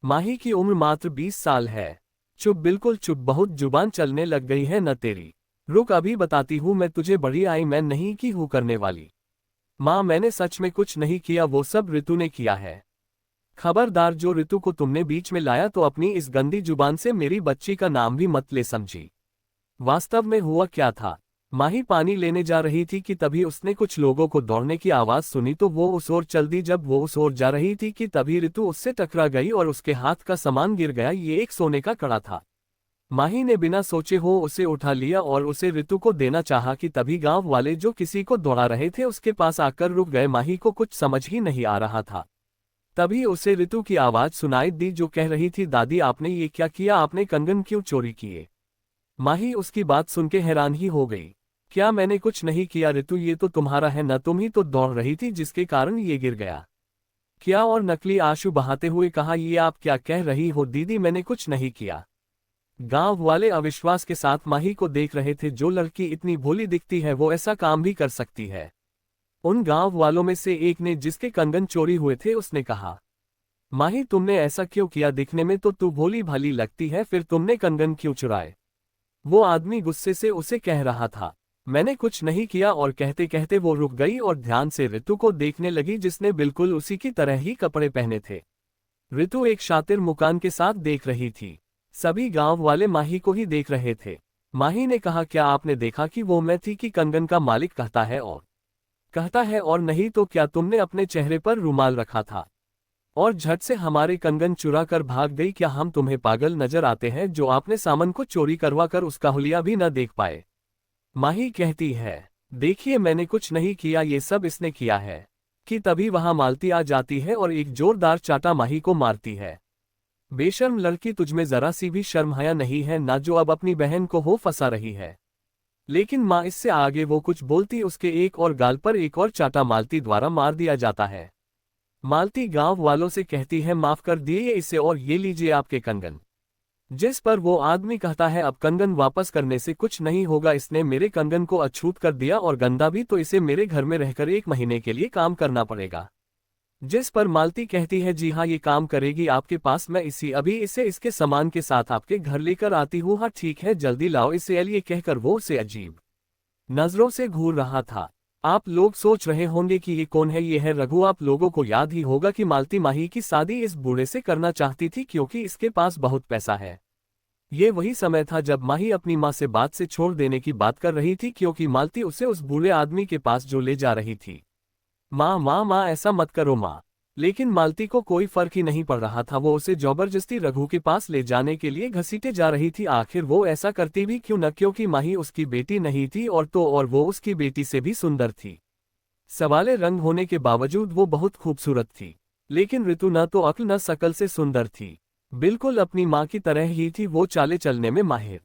माही की उम्र मात्र 20 साल है। चुप, बिल्कुल चुप, बहुत जुबान चलने लग गई है न तेरी। रुक अभी बताती हूँ मैं तुझे, बड़ी आई मैं नहीं की हूँ करने वाली। माँ मैंने सच में कुछ नहीं किया, वो सब ऋतु ने किया है। खबरदार, जो ऋतु को तुमने बीच में लाया तो अपनी इस गंदी जुबान से मेरी बच्ची का नाम भी मत ले समझी। वास्तव में हुआ क्या था? माही पानी लेने जा रही थी कि तभी उसने कुछ लोगों को दौड़ने की आवाज सुनी तो वो उस ओर चल दी। जब वो उस ओर जा रही थी कि तभी ऋतु उससे टकरा गई और उसके हाथ का सामान गिर गया। ये एक सोने का कड़ा था। माही ने बिना सोचे हो उसे उठा लिया और उसे ऋतु को देना चाहा कि तभी गांव वाले जो किसी को दौड़ा रहे थे उसके पास आकर रुक गए। माही को कुछ समझ ही नहीं आ रहा था। तभी उसे ऋतु की आवाज सुनाई दी जो कह रही थी, दादी आपने ये क्या किया? आपने कंगन क्यों चोरी किए? माही उसकी बात सुन के हैरान ही हो गई। क्या मैंने कुछ नहीं किया ऋतु, ये तो तुम्हारा है न, तुम ही तो दौड़ रही थी जिसके कारण ये गिर गया। क्या? और नकली आंसू बहाते हुए कहा, ये आप क्या कह रही हो दीदी, मैंने कुछ नहीं किया। गांव वाले अविश्वास के साथ माही को देख रहे थे। जो लड़की इतनी भोली दिखती है वो ऐसा काम भी कर सकती है। उन गांव वालों में से एक ने, जिसके कंगन चोरी हुए थे, उसने कहा, माही तुमने ऐसा क्यों किया? दिखने में तो तू भोली भाली लगती है, फिर तुमने कंगन क्यों चुराए? वो आदमी गुस्से से उसे कह रहा था, मैंने कुछ नहीं किया। और कहते कहते वो रुक गई और ध्यान से ऋतु को देखने लगी जिसने बिल्कुल उसी की तरह ही कपड़े पहने थे। ऋतु एक शातिर मुकान के साथ देख रही थी। सभी गांव वाले माही को ही देख रहे थे। माही ने कहा, क्या आपने देखा कि वो मैं थी कि कंगन का मालिक कहता है और नहीं तो क्या तुमने अपने चेहरे पर रुमाल रखा था और झट से हमारे कंगन चुरा कर भाग गई? क्या हम तुम्हें पागल नजर आते हैं जो आपने सामान को चोरी करवा कर उसका हुलिया भी न देख पाए? माही कहती है, देखिए मैंने कुछ नहीं किया, ये सब इसने किया है। कि तभी वहां मालती आ जाती है और एक जोरदार चाटा माही को मारती है। बेशर्म लड़की, तुझमें जरा सी भी शर्म हया नहीं है ना, जो अब अपनी बहन को हो फंसा रही है। लेकिन माँ इससे आगे वो कुछ बोलती उसके एक और गाल पर एक और चाटा मालती द्वारा मार दिया जाता है। मालती गांव वालों से कहती है, माफ कर दिए इसे और ये लीजिए आपके कंगन। जिस पर वो आदमी कहता है, अब कंगन वापस करने से कुछ नहीं होगा, इसने मेरे कंगन को अछूत कर दिया और गंदा भी, तो इसे मेरे घर में रहकर 1 महीने के लिए काम करना पड़ेगा। जिस पर मालती कहती है, जी हाँ ये काम करेगी आपके पास, मैं अभी इसे इसके सामान के साथ आपके घर लेकर आती हूँ। हाँ ठीक है, जल्दी लाओ इसे। ये कहकर वो उसे अजीब नजरों से घूर रहा था। आप लोग सोच रहे होंगे कि ये कौन है? ये है रघु। आप लोगों को याद ही होगा कि मालती माही की शादी इस बूढ़े से करना चाहती थी क्योंकि इसके पास बहुत पैसा है। ये वही समय था जब माही अपनी माँ से बात से छोड़ देने की बात कर रही थी क्योंकि मालती उसे उस बूढ़े आदमी के पास जो ले जा रही थी। माँ माँ माँ, ऐसा मत करो माँ। लेकिन मालती को कोई फर्क ही नहीं पड़ रहा था। वो उसे जबरदस्ती रघु के पास ले जाने के लिए घसीटे जा रही थी। आखिर वो ऐसा करती भी क्यों न, क्योंकि माही उसकी बेटी नहीं थी और वो उसकी बेटी से भी सुंदर थी। सवाले रंग होने के बावजूद वो बहुत खूबसूरत थी। लेकिन ऋतु न तो अक्ल न शकल से सुंदर थी, बिल्कुल अपनी माँ की तरह ही थी। वो चाले चलने में माहिर।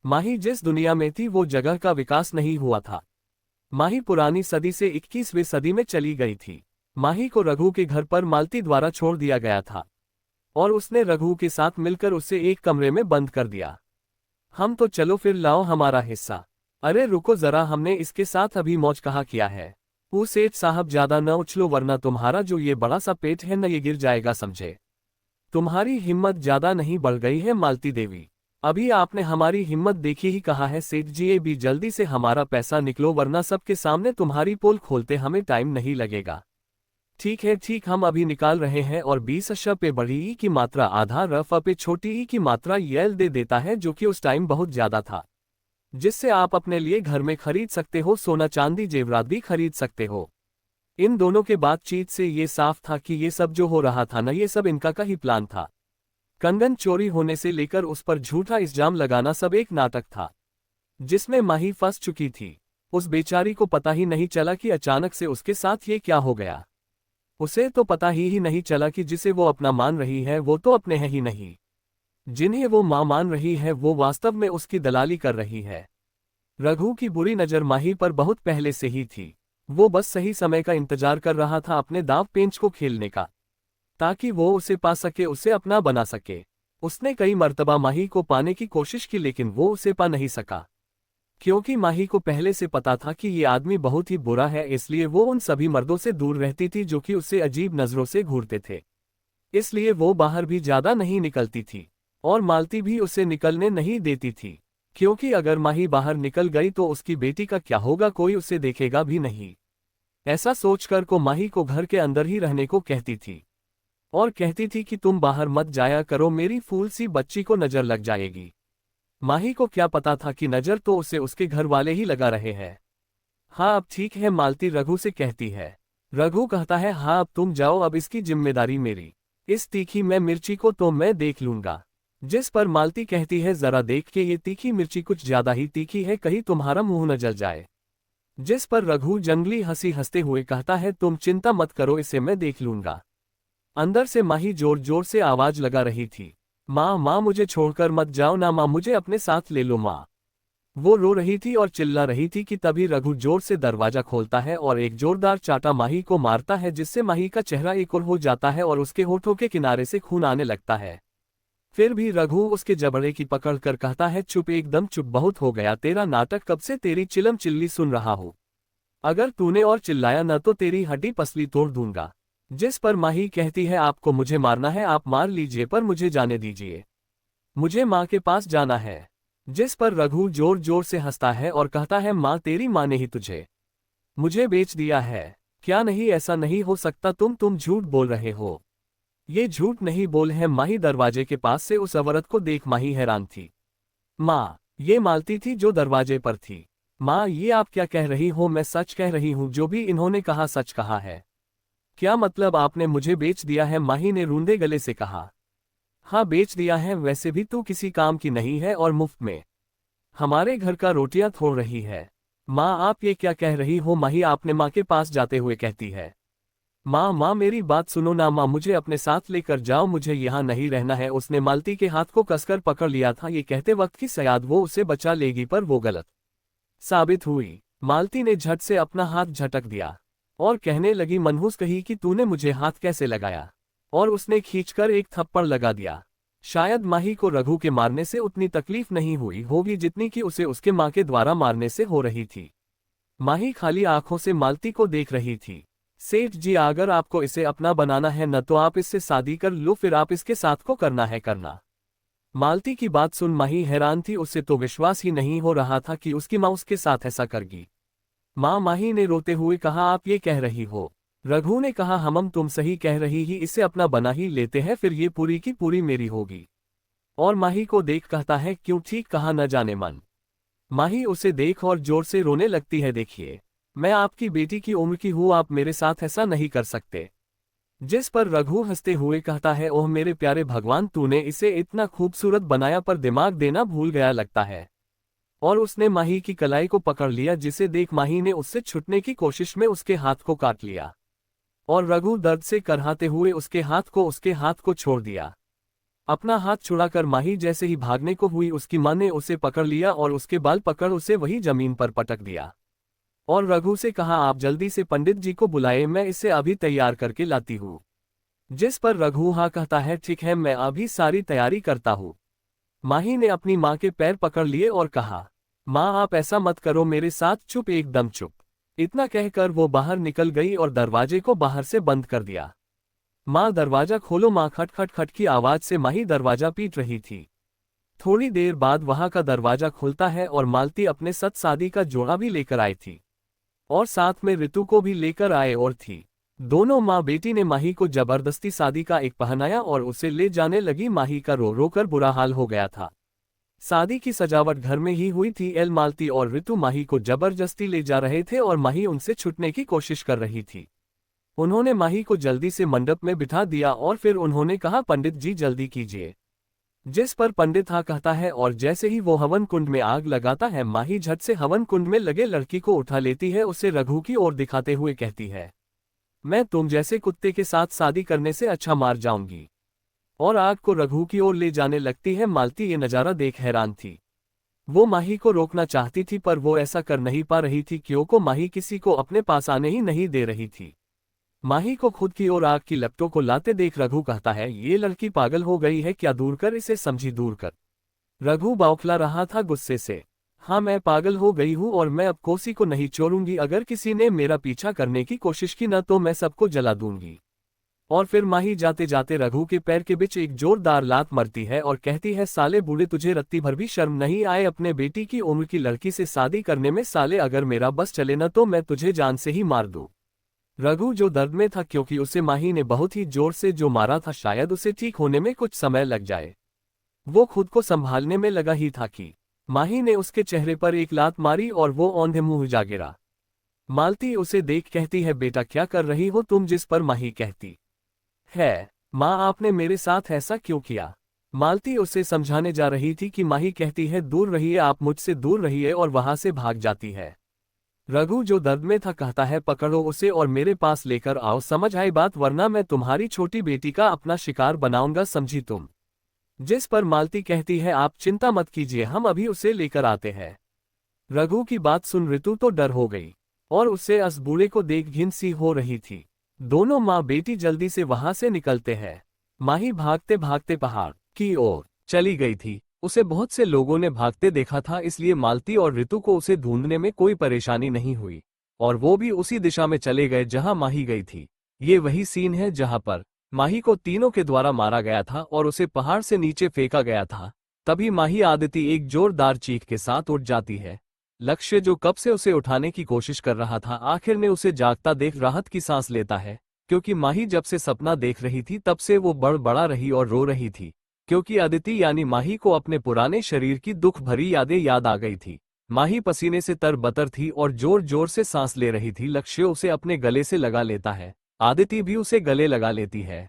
माही जिस दुनिया में थी वो जगह का विकास नहीं हुआ था। माही पुरानी सदी से 21वीं सदी में चली गई थी। माही को रघु के घर पर मालती द्वारा छोड़ दिया गया था और उसने रघु के साथ मिलकर उसे एक कमरे में बंद कर दिया। हम तो चलो फिर, लाओ हमारा हिस्सा। अरे रुको जरा, हमने इसके साथ अभी मौज कहाँ किया है। वो सेठ साहब, ज्यादा न उछलो वरना तुम्हारा जो ये बड़ा सा पेट है न, ये गिर जाएगा समझे। तुम्हारी हिम्मत ज्यादा नहीं बढ़ गई है मालती देवी? अभी आपने हमारी हिम्मत देखी ही कहा है सेठ जी। ये भी जल्दी से हमारा पैसा निकलो वरना सबके सामने तुम्हारी पोल खोलते हमें टाइम नहीं लगेगा। ठीक है ठीक, हम अभी निकाल रहे हैं। और 20 श पे बड़ी ई की मात्रा आधा रफ पे छोटी ई की मात्रा यल दे देता है, जो कि उस टाइम बहुत ज्यादा था, जिससे आप अपने लिए घर में खरीद सकते हो, सोना चांदी जेवरात भी खरीद सकते हो। इन दोनों के बातचीत से ये साफ था कि ये सब जो हो रहा था ना, ये सब इनका का ही प्लान था। कंगन चोरी होने से लेकर उस पर झूठा इल्जाम लगाना सब एक नाटक था जिसमें माही फंस चुकी थी। उस बेचारी को पता ही नहीं चला कि अचानक से उसके साथ ये क्या हो गया। उसे तो पता ही नहीं चला कि जिसे वो अपना मान रही है वो तो अपने है ही नहीं। जिन्हें वो मां मान रही है वो वास्तव में उसकी दलाली कर रही है। रघु की बुरी नज़र माही पर बहुत पहले से ही थी। वो बस सही समय का इंतजार कर रहा था अपने दाव पेंच को खेलने का, ताकि वो उसे पा सके, उसे अपना बना सके। उसने कई मर्तबा माही को पाने की कोशिश की लेकिन वो उसे पा नहीं सका, क्योंकि माही को पहले से पता था कि ये आदमी बहुत ही बुरा है। इसलिए वो उन सभी मर्दों से दूर रहती थी जो कि उसे अजीब नजरों से घूरते थे। इसलिए वो बाहर भी ज्यादा नहीं निकलती थी और मालती भी उसे निकलने नहीं देती थी, क्योंकि अगर माही बाहर निकल गई तो उसकी बेटी का क्या होगा, कोई उसे देखेगा भी नहीं। ऐसा सोचकर को माही को घर के अंदर ही रहने को कहती थी। और कहती थी कि तुम बाहर मत जाया करो, मेरी फूल सी बच्ची को नजर लग जाएगी। माही को क्या पता था कि नजर तो उसे उसके घर वाले ही लगा रहे हैं। हाँ अब ठीक है, मालती रघु से कहती है। रघु कहता है हाँ अब तुम जाओ, अब इसकी जिम्मेदारी मेरी। इस तीखी मैं मिर्ची को तो मैं देख लूंगा। जिस पर मालती कहती है जरा देख के, ये तीखी मिर्ची कुछ ज्यादा ही तीखी है, कहीं तुम्हारा मुंह न जल जाए। जिस पर रघु जंगली हंसी हंसते हुए कहता है तुम चिंता मत करो, इसे मैं देख लूंगा। अंदर से माही जोर जोर से आवाज लगा रही थी, माँ माँ मुझे छोड़कर मत जाओ ना, माँ मुझे अपने साथ ले लो माँ। वो रो रही थी और चिल्ला रही थी कि तभी रघु जोर से दरवाजा खोलता है और एक जोरदार चाटा माही को मारता है, जिससे माही का चेहरा एक और हो जाता है और उसके होठों के किनारे से खून आने लगता है। फिर भी रघु उसके जबड़े की पकड़ कर कहता है चुप, एकदम चुप, बहुत हो गया तेरा नाटक, कब से तेरी चिलम चिल्ली सुन रहा हूँ। अगर तूने और चिल्लाया न तो तेरी हड्डी पसली तोड़ दूंगा। जिस पर माही कहती है आपको मुझे मारना है आप मार लीजिए, पर मुझे जाने दीजिए, मुझे माँ के पास जाना है। जिस पर रघु जोर जोर से हंसता है और कहता है माँ तेरी माँ ने ही तुझे मुझे बेच दिया है। क्या नहीं, ऐसा नहीं हो सकता, तुम झूठ बोल रहे हो। ये झूठ नहीं बोल है। माही दरवाजे के पास से उस औरत को देख माही हैरान थी। माँ, ये मालती थी जो दरवाजे पर थी। माँ ये आप क्या कह रही हो? मैं सच कह रही हूँ, जो भी इन्होंने कहा सच कहा है। क्या मतलब आपने मुझे बेच दिया है? माही ने रूंधे गले से कहा। हाँ बेच दिया है, वैसे भी तू किसी काम की नहीं है और मुफ्त में हमारे घर का रोटियां थोड़ रही है। माँ आप ये क्या कह रही हो? माही आपने माँ के पास जाते हुए कहती है। माँ मेरी बात सुनो ना माँ, मुझे अपने साथ लेकर जाओ, मुझे यहाँ नहीं रहना है। उसने मालती के हाथ को कसकर पकड़ लिया था, ये कहते वक्त कि शायद वो उसे बचा लेगी, पर वो गलत साबित हुई। मालती ने झट से अपना हाथ झटक दिया और कहने लगी मनहूस कही कि तूने मुझे हाथ कैसे लगाया? और उसने खींचकर एक थप्पड़ लगा दिया। शायद माही को रघु के मारने से उतनी तकलीफ नहीं हुई होगी जितनी कि उसे उसके माँ के द्वारा मारने से हो रही थी। माही खाली आंखों से मालती को देख रही थी। सेठ जी अगर आपको इसे अपना बनाना है न तो आप इससे शादी कर लो, फिर आप इसके साथ को करना है करना। मालती की बात सुन माही हैरान थी, उससे तो विश्वास ही नहीं हो रहा था कि उसकी माँ उसके साथ ऐसा करगी। माँ, माही ने रोते हुए कहा आप ये कह रही हो? रघु ने कहा हम तुम सही कह रही ही, इसे अपना बना ही लेते हैं, फिर ये पूरी की पूरी मेरी होगी। और माही को देख कहता है क्यों, ठीक कहा न जाने मन। माही उसे देख और जोर से रोने लगती है, देखिए मैं आपकी बेटी की उम्र की हूँ, आप मेरे साथ ऐसा नहीं कर सकते। जिस पर रघु हंसते हुए कहता है ओह मेरे प्यारे भगवान, तूने इसे इतना खूबसूरत बनाया पर दिमाग देना भूल गया लगता है। और उसने माही की कलाई को पकड़ लिया, जिसे देख माही ने उससे छुटने की कोशिश में उसके हाथ को काट लिया और रघु दर्द से करहाते हुए उसके हाथ को छोड़ दिया। अपना हाथ छुड़ाकर माही जैसे ही भागने को हुई, उसकी मां ने उसे पकड़ लिया और उसके बाल पकड़ उसे वही जमीन पर पटक दिया और रघु से कहा आप जल्दी से पंडित जी को बुलाए, मैं इसे अभी तैयार करके लाती हूँ। जिस पर रघु हाँ कहता है ठीक है, मैं अभी सारी तैयारी करता हूँ। माही ने अपनी माँ के पैर पकड़ लिए और कहा माँ आप ऐसा मत करो मेरे साथ, चुप एकदम चुप। इतना कहकर वो बाहर निकल गई और दरवाजे को बाहर से बंद कर दिया। माँ दरवाजा खोलो माँ, खट खट खट की आवाज से माही दरवाजा पीट रही थी। थोड़ी देर बाद वहां का दरवाजा खुलता है और मालती अपने सत शादी का जोड़ा भी लेकर आई थी और साथ में ऋतु को भी लेकर आए और थी। दोनों माँ बेटी ने माही को जबरदस्ती शादी का एक पहनाया और उसे ले जाने लगी। माही का रो रो कर बुरा हाल हो गया था। शादी की सजावट घर में ही हुई थी। मालती और ऋतु माही को जबरदस्ती ले जा रहे थे और माही उनसे छुटने की कोशिश कर रही थी। उन्होंने माही को जल्दी से मंडप में बिठा दिया और फिर उन्होंने कहा पंडित जी जल्दी कीजिए। जिस पर पंडित हाँ कहता है और जैसे ही वो हवन कुंड में आग लगाता है, माही झट से हवन कुंड में लगे लड़की को उठा लेती है, उसे रघु की ओर दिखाते हुए कहती है मैं तुम जैसे कुत्ते के साथ शादी करने से अच्छा मार जाऊंगी। और आग को रघु की ओर ले जाने लगती है। मालती ये नजारा देख हैरान थी। वो माही को रोकना चाहती थी पर वो ऐसा कर नहीं पा रही थी, क्योंकि माही किसी को अपने पास आने ही नहीं दे रही थी। माही को खुद की ओर आग की लपटों को लाते देख रघु कहता है ये लड़की पागल हो गई है क्या, दूर कर इसे, समझी दूर कर। रघु बौखला रहा था गुस्से से। हाँ मैं पागल हो गई हूँ और मैं अब कोसी को नहीं छोड़ूंगी, अगर किसी ने मेरा पीछा करने की कोशिश की न तो मैं सबको जला दूंगी। और फिर माही जाते जाते रघु के पैर के बीच एक जोरदार लात मरती है और कहती है साले बूढ़े, तुझे रत्ती भर भी शर्म नहीं आए अपने बेटी की उम्र की लड़की से शादी करने में? साले अगर मेरा बस चले न तो मैं तुझे जान से ही मार दूं। रघु जो दर्द में था क्योंकि उसे माही ने बहुत ही जोर से जो मारा था, शायद उसे ठीक होने में कुछ समय लग जाए। वो खुद को संभालने में लगा ही था कि माही ने उसके चेहरे पर एक लात मारी और वो औंधे मुंह जा गिरा। मालती उसे देख कहती है, बेटा क्या कर रही हो तुम? जिस पर माही कहती है, माँ आपने मेरे साथ ऐसा क्यों किया? मालती उसे समझाने जा रही थी कि माही कहती है, दूर रहिए, आप मुझसे दूर रहिए, और वहां से भाग जाती है। रघु जो दर्द में था कहता है, पकड़ो उसे और मेरे पास लेकर आओ, समझ आई बात, वरना मैं तुम्हारी छोटी बेटी का अपना शिकार बनाऊंगा, समझी तुम? जिस पर मालती कहती है, आप चिंता मत कीजिए, हम अभी उसे लेकर आते हैं। रघु की बात सुन ऋतु तो डर हो गई और उससे उस बूढ़े को देख घिन सी हो रही थी। दोनों माँ बेटी जल्दी से वहां से निकलते हैं। माही भागते भागते पहाड़ की ओर चली गई थी। उसे बहुत से लोगों ने भागते देखा था, इसलिए मालती और ऋतु को उसे ढूंढने में कोई परेशानी नहीं हुई और वो भी उसी दिशा में चले गए जहां माही गई थी। ये वही सीन है जहां पर माही को तीनों के द्वारा मारा गया था और उसे पहाड़ से नीचे फेंका गया था। तभी माही आदिति एक जोरदार चीख के साथ उठ जाती है। लक्ष्य जो कब से उसे उठाने की कोशिश कर रहा था, आखिर में उसे जागता देख राहत की सांस लेता है, क्योंकि माही जब से सपना देख रही थी तब से वो बड़ा रही और रो रही थी, क्योंकि अदिति यानी माही को अपने पुराने शरीर की दुख भरी यादें याद आ गई थी। माही पसीने से तरबतर थी और जोर जोर से सांस ले रही थी। लक्ष्य उसे अपने गले से लगा लेता है, आदिति भी उसे गले लगा लेती है।